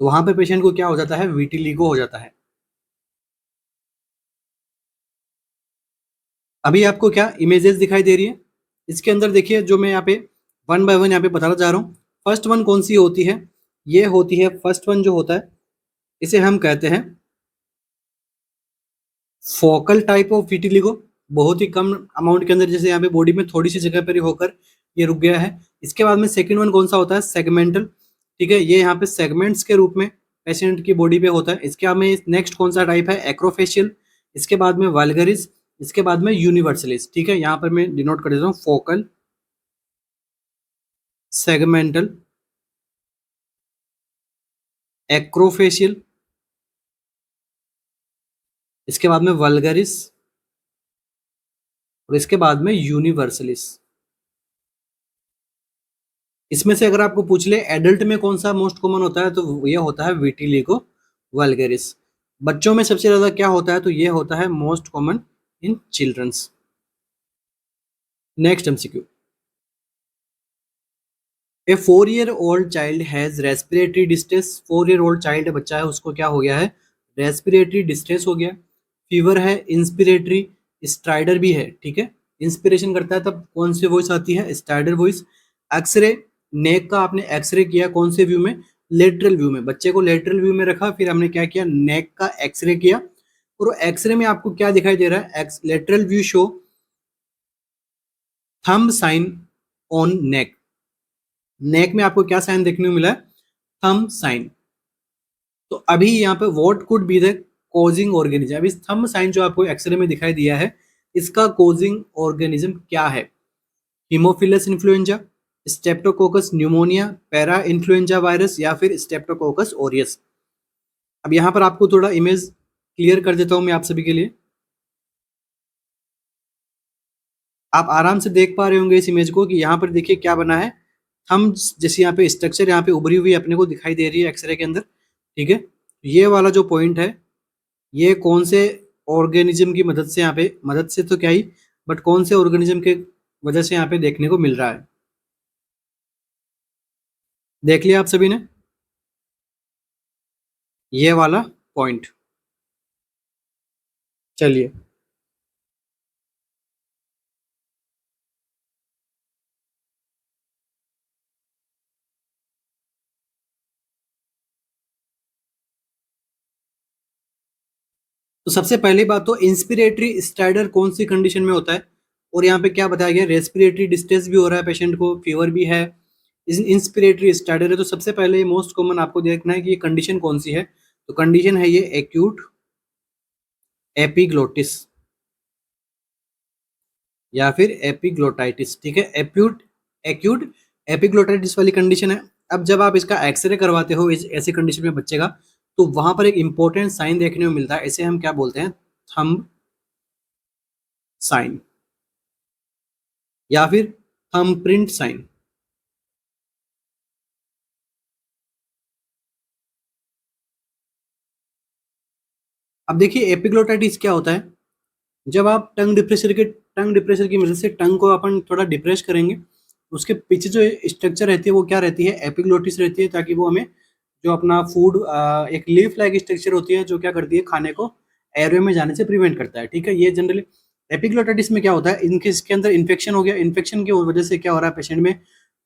तो वहां पे पेशेंट को क्या हो जाता है, विटिलिगो हो जाता है। अभी आपको क्या इमेजेस दिखाई दे रही है, इसके अंदर देखिए जो मैं यहाँ पे वन बाय वन यहाँ पे बताना चाह रहा हूँ। फर्स्ट वन कौन सी होती है, ये होती है, फर्स्ट वन जो होता है इसे हम कहते हैं फोकल टाइप ऑफ विटिलिगो। बहुत ही कम अमाउंट के अंदर, जैसे यहाँ पे बॉडी में थोड़ी सी जगह पर ही होकर ये रुक गया है। इसके बाद में सेकंड वन कौन सा होता है, सेगमेंटल। ठीक है, ये यहाँ पे सेगमेंट्स के रूप में पेशेंट की बॉडी पे होता है। इसके बाद में नेक्स्ट कौन सा टाइप है, एक्रोफेशियल। इसके बाद में वल्गरिस, इसके बाद में यूनिवर्सलिस। ठीक है, यहाँ पर मैं डिनोट कर देता हूँ, फोकल, सेगमेंटल, एक्रोफेशियल, इसके बाद में वल्गरिस और इसके बाद में यूनिवर्सलिस। इसमें से अगर आपको पूछ ले एडल्ट में कौन सा मोस्ट कॉमन होता है तो ये होता है विटिलिगो वल्गरिस। बच्चों में सबसे ज्यादा क्या होता है तो ये होता है most common in childrens. Next MCQ, a 4 year old child has respiratory distress. 4 year old child बच्चा है, उसको क्या हो गया है, रेस्पिरेटरी डिस्ट्रेस हो गया। फीवर है, इंस्पिरेटरी, स्ट्राइडर भी है। ठीक है, इंस्पिरेशन करता है तब कौन सी वॉइस आती है, स्ट्राइडर वॉइस। एक्सरे, नेक का आपने एक्सरे किया कौन से व्यू में, लेटरल व्यू में। बच्चे को लेटरल व्यू में रखा, फिर हमने क्या किया, नेक का एक्सरे किया, और एक्सरे में आपको क्या दिखाई दे रहा है, lateral view show thumb sign on neck. Neck में आपको क्या साइन देखने को मिला है, थंब साइन। तो अभी यहाँ पे what could be the causing organism. अब इस थंब साइन जो आपको एक्सरे में दिखाई दिया है, इसका कोजिंग ऑर्गेनिज्म क्या है? Haemophilus influenza, Streptococcus pneumonia, para influenza virus या फिर स्ट्रेप्टोकोकस ओरियस। अब यहाँ पर आपको थोड़ा इमेज क्लियर कर देता हूँ मैं आप सभी के लिए। आप आराम से देख पा रहे होंगे इस इमेज को कि यहाँ पर देखिए क्या बना है। हम जैसे यहाँ पे स्ट्रक्चर यहाँ पे उभरी हुई अपने को दिखाई दे रही है एक्सरे के अंदर, ठीक है। ये वाला जो पॉइंट है, ये कौन से ऑर्गेनिज्म की मदद से, यहाँ पे मदद से तो क्या ही, बट कौन से ऑर्गेनिज्म के वजह से यहाँ पे देखने को मिल रहा है? देख लिया आप सभी ने ये वाला पॉइंट? चलिए, तो सबसे पहली बात तो इंस्पिरेटरी स्टाइडर कौन सी कंडीशन में होता है, और यहाँ पे क्या बताया गया, रेस्पिरेटरी डिस्ट्रेस भी हो रहा है पेशेंट को, फीवर भी है, इंस्पिरेटरी स्टाइडर है। तो सबसे पहले मोस्ट कॉमन आपको देखना है कि ये कंडीशन कौन सी है। तो कंडीशन है ये एक्यूट एपिग्लोटिस या फिर एपिग्लोटाइटिस, ठीक है। एक्यूट एक्यूट एपिग्लोटाइटिस वाली कंडीशन है। अब जब आप इसका एक्सरे करवाते हो इस ऐसी कंडीशन में बच्चे का, तो वहां पर एक इंपॉर्टेंट साइन देखने को मिलता है, इसे हम क्या बोलते हैं, थंब साइन या फिर थंब प्रिंट साइन। अब देखिए एपिग्लोटाइटिस क्या होता है, जब आप टंग डिप्रेशर की मदद से टंग को अपन थोड़ा डिप्रेस करेंगे, उसके पीछे जो स्ट्रक्चर रहती है वो क्या रहती है, एपिग्लोटिस रहती है, ताकि वो हमें जो अपना फूड, एक लीफ लाइक स्ट्रक्चर होती है जो क्या करती है, खाने को एयरवे में जाने से प्रिवेंट करता है, ठीक है। ये जनरली एपिग्लोटाइटिस में क्या होता है, इनके इसके अंदर इन्फेक्शन हो गया, इन्फेक्शन की वजह से क्या हो रहा है पेशेंट में,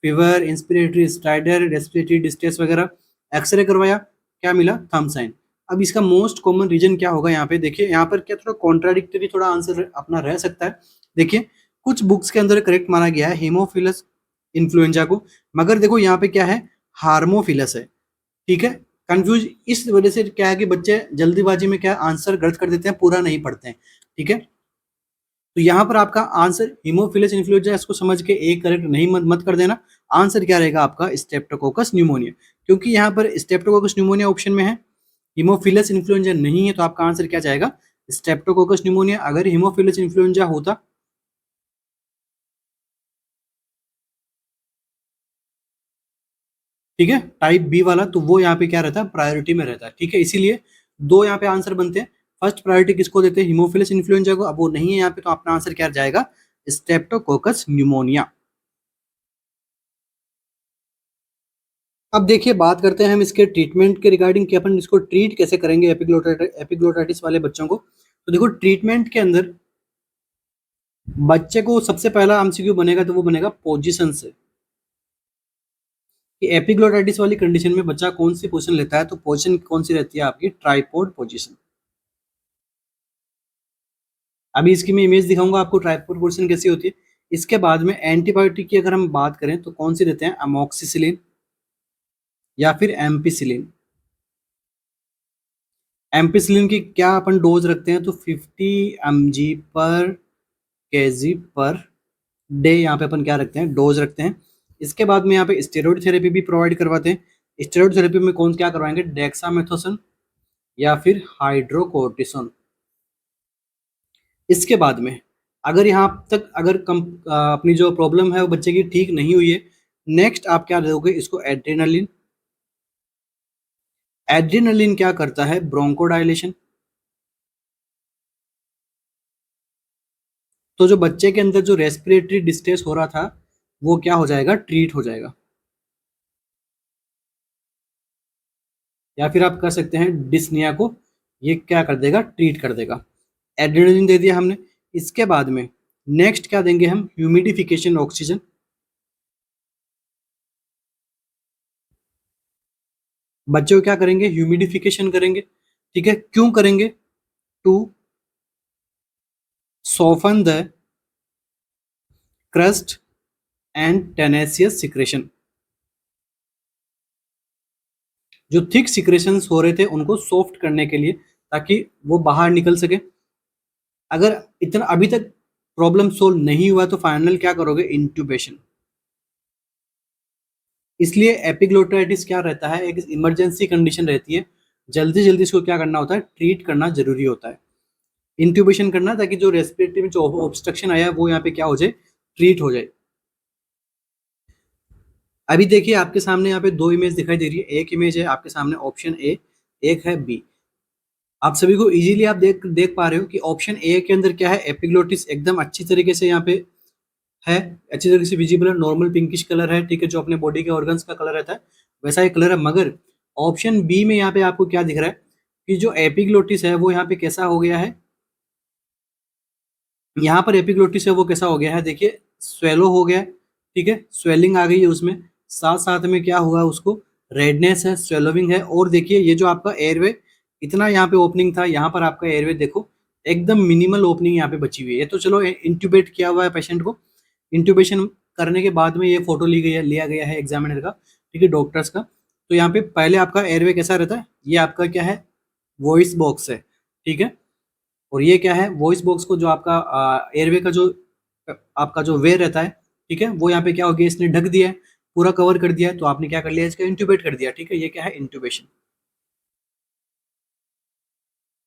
fever, inspiratory strider, respiratory distress वगैरह। एक्सरे करवाया, क्या मिला, थंब साइन। अब इसका मोस्ट कॉमन रीजन क्या होगा, यहाँ पे देखिए, यहाँ पर क्या थोड़ा कॉन्ट्राडिक्टरी थोड़ा आंसर अपना रह सकता है। देखिए कुछ बुक्स के अंदर करेक्ट माना गया है हीमोफिलस इन्फ्लुएंजा को, मगर देखो यहाँ पे क्या है, हार्मोफिलस है, ठीक है। कंफ्यूज इस वजह से क्या है कि बच्चे जल्दीबाजी में क्या आंसर गलत कर देते हैं, पूरा नहीं पढ़ते हैं, ठीक है। तो यहाँ पर आपका आंसर हीमोफिलस इन्फ्लुएंजा, इसको समझ के एक करेक्ट नहीं मत कर देना। आंसर क्या रहेगा आपका, स्ट्रेप्टोकोकस न्यूमोनिया, क्योंकि यहाँ पर स्ट्रेप्टोकोकस न्यूमोनिया ऑप्शन में है, हीमोफिलस इन्फ्लुएंजा नहीं है, तो आपका आंसर क्या जाएगा, स्ट्रेप्टोकोकस न्यूमोनिया। अगर हीमोफिलस इन्फ्लुएंजा होता, ठीक है, टाइप बी वाला, तो वो यहाँ पे क्या रहता है, प्रायोरिटी में रहता है, ठीक है। इसीलिए दो यहाँ पे आंसर बनते हैं। फर्स्ट प्रायोरिटी किसको देते हैं, हीमोफिलस इन्फ्लुएंजा को। अब वो नहीं है यहाँ पे, तो अपना आंसर क्या जाएगा, स्ट्रेप्टोकोकस न्यूमोनिया। अब देखिए बात करते हैं हम इसके ट्रीटमेंट के रिगार्डिंग कि अपन इसको ट्रीट कैसे करेंगे एपिग्लोटाइटिस वाले बच्चों को। तो देखो ट्रीटमेंट के अंदर बच्चे को सबसे पहला एमसीक्यू बनेगा, तो वो बनेगा पोजीशन से, कि एपिग्लोटाइटिस वाली कंडीशन में बच्चा कौन सी पोजीशन लेता है। तो पोजीशन कौन सी रहती है आपकी, ट्राइपॉड पोजीशन। अभी इसकी मैं इमेज दिखाऊंगा आपको ट्राइपॉड पोजीशन कैसी होती है। इसके बाद में एंटीबायोटिक की अगर हम बात करें तो कौन सी देते हैं, अमोक्सिसिलिन या फिर एम्पिसिलिन। एम्पिसिलिन की क्या अपन डोज रखते हैं, तो 50 mg पर केजी पर डे, यहाँ पे अपन क्या रखते हैं, डोज रखते हैं। इसके बाद में यहाँ पे स्टेरॉइड थेरेपी भी प्रोवाइड करवाते हैं। स्टेरॉइड थेरेपी में कौन क्या करवाएंगे, डेक्सामेथोसन या फिर हाइड्रोकोर्टिसोन। इसके बाद में अगर यहाँ तक अगर अपनी जो प्रॉब्लम है वो बच्चे की ठीक नहीं हुई है, नेक्स्ट आप क्या दोगे इसको, एड्रेनालिन। एड्रेनालिन क्या करता है, ब्रोंकोडायलेशन। तो जो बच्चे के अंदर जो रेस्पिरेटरी डिस्ट्रेस हो रहा था, वो क्या हो जाएगा, ट्रीट हो जाएगा। या फिर आप कह सकते हैं डिस्निया को ये क्या कर देगा, ट्रीट कर देगा। एड्रेनलिन दे दिया हमने। इसके बाद में नेक्स्ट क्या देंगे हम, ह्यूमिडिफिकेशन ऑक्सीजन। बच्चों को क्या करेंगे, ह्यूमिडिफिकेशन करेंगे, ठीक है। क्यों करेंगे, to soften the crust and tenacious secretion. जो थिक सिक्रेशंस हो रहे थे उनको सॉफ्ट करने के लिए ताकि वो बाहर निकल सके। अगर इतना अभी तक प्रॉब्लम सोल्व नहीं हुआ तो फाइनल क्या करोगे, इंट्यूबेशन। इसलिए एपिग्लोटाइटिस क्या रहता है, एक इमरजेंसी कंडीशन रहती है, जल्दी जल्दी इसको क्या करना होता है, ट्रीट करना जरूरी होता है, इंट्यूबेशन करना, ताकि जो रेस्पिरेटरी में जो ऑब्स्ट्रक्शन आया है वो यहाँ पे क्या हो जाए, ट्रीट हो जाए। अभी देखिए आपके सामने यहाँ पे दो इमेज दिखाई दे रही है, एक इमेज है आपके सामने ऑप्शन ए, एक है बी। आप सभी को इजीली आप देख देख पा रहे हो कि ऑप्शन ए के अंदर क्या है, एपिग्लोटिस एकदम अच्छी तरीके से यहाँ पे है, अच्छी तरीके से विजिबल है, नॉर्मल पिंकिश कलर है, ठीक है, जो अपने बॉडी के ऑर्गन्स का कलर रहता है वैसा ही कलर है। मगर ऑप्शन बी में यहाँ पे आपको क्या दिख रहा है कि जो एपिग्लोटिस है वो यहाँ पे कैसा हो गया है, यहाँ पर एपिग्लोटिस है वो कैसा हो गया है, देखिए स्वेलो हो गया है, ठीक है, स्वेलिंग आ गई है उसमें, साथ साथ में क्या हुआ उसको, रेडनेस है, स्वेलोविंग है। और देखिए ये जो आपका एयरवे इतना यहाँ पे ओपनिंग था, यहाँ पर आपका एयरवे देखो एकदम मिनिमल ओपनिंग यहाँ पे बची हुई है। ये तो चलो इंट्यूबेट किया हुआ है पेशेंट को, इंट्यूबेशन करने के बाद में ये फोटो ली गई है, लिया गया है एग्जामिनर का, ठीक है, डॉक्टर्स का। तो यहाँ पे पहले आपका एयरवे कैसा रहता है, ये आपका क्या है, वॉइस बॉक्स है, ठीक है, और ये क्या है, वॉइस बॉक्स को जो आपका एयरवे का जो आपका जो वे रहता है, ठीक है, वो यहाँ पे क्या हो गया, इसने ढक दिया है, पूरा कवर कर दिया है, तो आपने क्या कर लिया, इसका इंट्यूबेट कर दिया, ठीक है, ये क्या है, इंट्यूबेशन।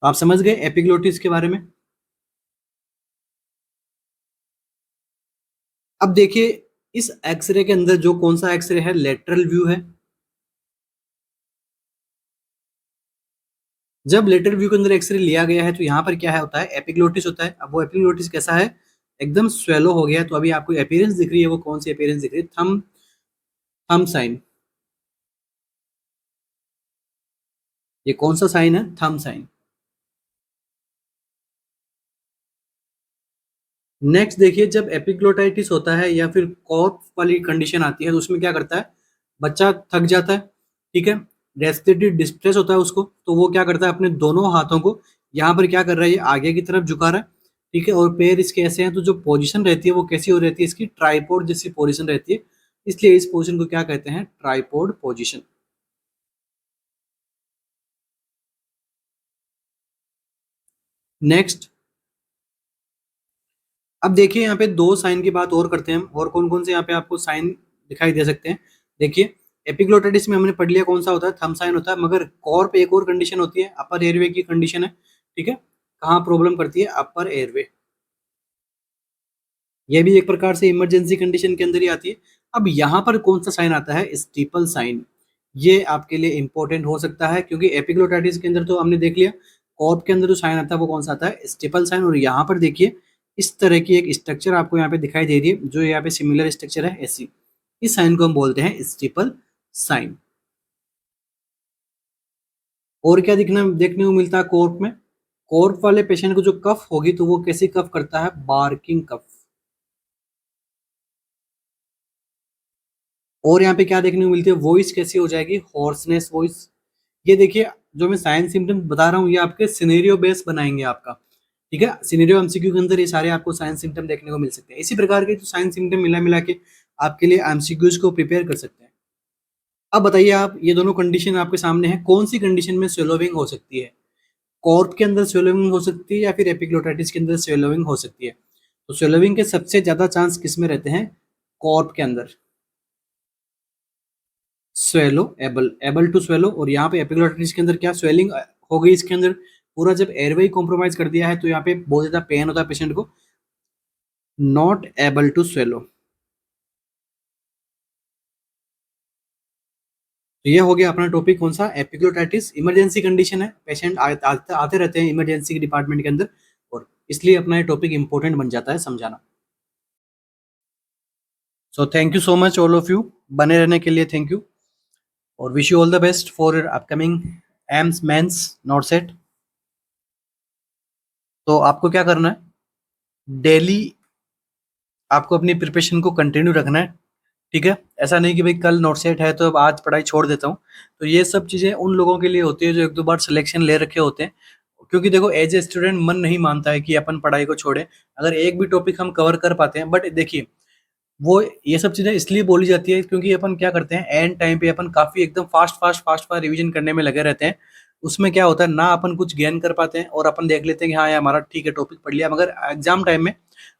आप समझ गए एपिग्लोटिस के बारे में। अब देखिए इस एक्सरे के अंदर जो कौन सा एक्सरे है, लेटरल व्यू है। जब लेटरल व्यू के अंदर एक्सरे लिया गया है तो यहाँ पर क्या है होता है, एपिग्लोटिस होता है। अब वो एपिग्लोटिस कैसा है, एकदम स्वेलो हो गया है। तो अभी आपको अपीयरेंस दिख रही है, वो कौन सी अपीयरेंस दिख रही है, थम थम साइन। ये कौन सा साइन है, थम साइन। नेक्स्ट देखिए जब एपिग्लोटाइटिस होता है या फिर कॉफ वाली कंडीशन आती है तो उसमें क्या करता है, बच्चा थक जाता है, ठीक है, रेस्पिरेटरी डिस्ट्रेस होता है उसको, तो वो क्या करता है, अपने दोनों हाथों को यहाँ पर क्या कर रहा है, ये आगे की तरफ झुका रहा है, ठीक है, और पैर इसके ऐसे हैं, तो जो पोजीशन रहती है वो कैसी हो रहती है, इसकी ट्राइपॉड जैसी पोजीशन रहती है, इसलिए इस पोजीशन को क्या कहते हैं, ट्राइपॉड पोजीशन। नेक्स्ट अब देखिए यहाँ पे दो साइन की बात और करते हैं हम, और कौन कौन से यहाँ पे आपको साइन दिखाई दे सकते हैं। देखिए एपिग्लोटाइटिस में हमने पढ़ लिया कौन सा होता है, थंब साइन होता है, मगर कॉर्प एक और कंडीशन होती है, अपर एयरवे की कंडीशन है, ठीक है, कहाँ प्रॉब्लम करती है, अपर एयरवे, ये भी एक प्रकार से इमरजेंसी कंडीशन के अंदर ही आती है। अब यहाँ पर कौन सा साइन आता है, स्टीपल साइन, ये आपके लिए इंपॉर्टेंट हो सकता है, क्योंकि एपिग्लोटाइटिस के अंदर तो हमने देख लिया, कॉर्प के अंदर जो साइन आता है वो कौन सा आता है, स्टीपल साइन। और यहाँ पर देखिए इस तरह की एक स्ट्रक्चर आपको यहाँ पे दिखाई दे रही है, जो यहाँ पे सिमिलर स्ट्रक्चर है ऐसी, इस साइन को हम बोलते हैं स्टीपल साइन। और क्या दिखना देखने को मिलता है कॉर्प में, कॉर्प वाले पेशेंट को जो कफ होगी तो वो कैसी कफ करता है, बार्किंग कफ। और यहाँ पे क्या देखने को मिलती है, वॉइस कैसी हो जाएगी, हॉर्सनेस वॉइस। ये देखिए जो मैं साइन सिम्टम बता रहा हूँ ये आपके सिनेरियो बेस बनाएंगे आपका, ठीक है, सिनेरियो एमसीक्यू के अंदर ये सारे आपको साइन सिम्टम देखने को मिल सकते हैं। इसी प्रकार के जो साइन सिम्टम मिला मिला के आपके लिए एमसीक्यूज को प्रिपेयर कर सकते हैं। अब बताइए आप, ये दोनों कंडीशन आपके सामने है, कौन सी कंडीशन में स्वेलोविंग हो सकती है, कॉर्प के अंदर स्वेलोविंग हो सकती है या फिर एपिग्लोटाइटिस के अंदर स्वेलोविंग हो सकती है। तो स्वेलोविंग के सबसे ज्यादा चांस किस में रहते हैं, कॉर्प के अंदर, swallow able, able to swallow. और यहाँ पे एपिग्लोटिस के अंदर क्या स्वेलिंग हो गई इसके अंदर, पूरा जब एयरवे कॉम्प्रोमाइज कर दिया है तो यहाँ पे बहुत ज्यादा पेन होता है पेशेंट को, नॉट एबल टू स्वेलो। तो ये हो गया अपना टॉपिक कौन सा, एपिग्लोटाइटिस, इमरजेंसी कंडीशन है, पेशेंट आते रहते हैं इमरजेंसी के डिपार्टमेंट के अंदर, और इसलिए अपना ये टॉपिक इंपॉर्टेंट बन जाता है समझाना। So thank you so much all of you, बने रहने के लिए थैंक यू, और wish you all the best for your upcoming AIIMS mains NORCET. तो आपको क्या करना है, डेली आपको अपनी प्रिपरेशन को कंटिन्यू रखना है, ठीक है, ऐसा नहीं कि भाई कल नोट सेट है तो अब आज पढ़ाई छोड़ देता हूँ। तो ये सब चीज़ें उन लोगों के लिए होती है जो एक दो बार सिलेक्शन ले रखे होते हैं, क्योंकि देखो एज ए स्टूडेंट मन नहीं मानता है कि अपन पढ़ाई को छोड़े, अगर एक भी टॉपिक हम कवर कर पाते हैं। बट देखिए वो ये सब चीज़ें इसलिए बोली जाती है क्योंकि अपन क्या करते हैं, एंड टाइम पे अपन काफ़ी एकदम fast fast fast fast revision करने में लगे रहते हैं, उसमें क्या होता है ना, अपन कुछ गेन कर पाते हैं और अपन देख लेते हैं कि हाँ, ये हमारा ठीक है टॉपिक पढ़ लिया, मगर एग्जाम टाइम में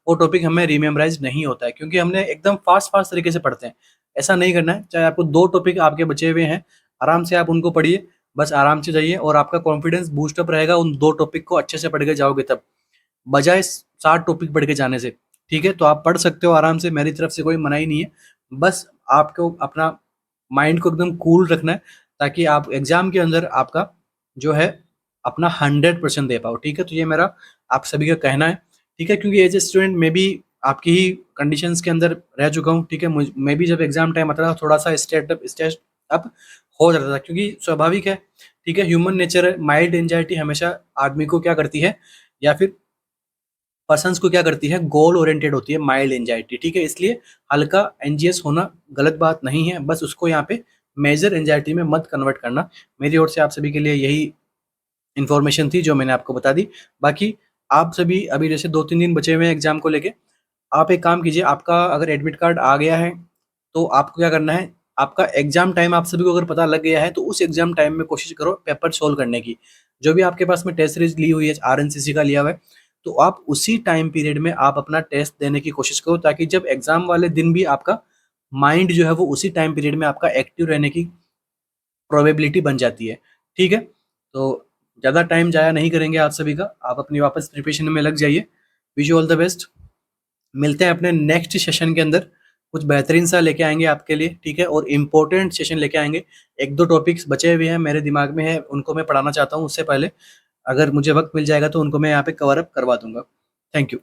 वो टॉपिक हमें रिमेमराइज नहीं होता है, क्योंकि हमने एकदम फास्ट फास्ट तरीके से पढ़ते हैं। ऐसा नहीं करना है। चाहे आपको 2 टॉपिक आपके बचे हुए हैं, आराम से आप उनको पढ़िए, बस आराम से जाइए और आपका कॉन्फिडेंस बूस्टअप रहेगा उन 2 टॉपिक को अच्छे से पढ़ के जाओगे तब, बजाय 60 टॉपिक पढ़ के जाने से। ठीक है? तो आप पढ़ सकते हो आराम से, मेरी तरफ से कोई मनाही नहीं है। बस आपको अपना माइंड को एकदम कूल रखना है, ताकि आप एग्ज़ाम के अंदर आपका जो है अपना 100% दे पाओ। ठीक है? तो ये मेरा आप सभी का कहना है। ठीक है? क्योंकि एज़ अ स्टूडेंट मैं भी आपकी ही कंडीशंस के अंदर रह चुका हूँ। ठीक है? मैं भी जब एग्ज़ाम टाइम आता था थोड़ा-सा स्ट्रेस अप हो जाता था, क्योंकि स्वाभाविक है। ठीक है? ह्यूमन नेचर है, माइल्ड एंग्जायटी हमेशा आदमी को क्या करती है, या फिर पर्सन्स को क्या करती है, गोल ओरिएंटेड होती है माइल्ड एंजाइटी। ठीक है? इसलिए हल्का एनजीएस होना गलत बात नहीं है, बस उसको यहाँ पे मेजर एंजाइटी में मत कन्वर्ट करना। मेरी ओर से आप सभी के लिए यही इन्फॉर्मेशन थी जो मैंने आपको बता दी। बाकी आप सभी अभी जैसे 2-3 दिन बचे हुए हैं एग्जाम को लेके, आप एक काम कीजिए, आपका अगर एडमिट कार्ड आ गया है तो आपको क्या करना है, आपका एग्जाम टाइम आप सभी को अगर पता लग गया है तो उस एग्जाम टाइम में कोशिश करो पेपर सोल्व करने की। जो भी आपके पास में टेस्ट सीरीज ली हुई है, आरएनसीसी का लिया हुआ है, तो आप उसी टाइम पीरियड में आप अपना टेस्ट देने की कोशिश करो, ताकि जब एग्जाम वाले दिन भी आपका माइंड जो है वो उसी टाइम पीरियड में आपका एक्टिव रहने की प्रोबेबिलिटी बन जाती है। ठीक है? तो ज़्यादा टाइम ज़ाया नहीं करेंगे आप सभी का, आप अपनी वापस प्रिपरेशन में लग जाइए। Wish you all the best. मिलते हैं अपने नेक्स्ट सेशन के अंदर, कुछ बेहतरीन सा लेके आएँगे आपके लिए। ठीक है? और इम्पोर्टेंट सेशन लेके आएँगे। 1-2 टॉपिक्स बचे हुए हैं मेरे दिमाग में है, उनको मैं पढ़ाना चाहता हूँ, उससे पहले अगर मुझे वक़्त मिल जाएगा तो उनको मैं यहाँ पे कवर अप करवा दूँगा। Thank you.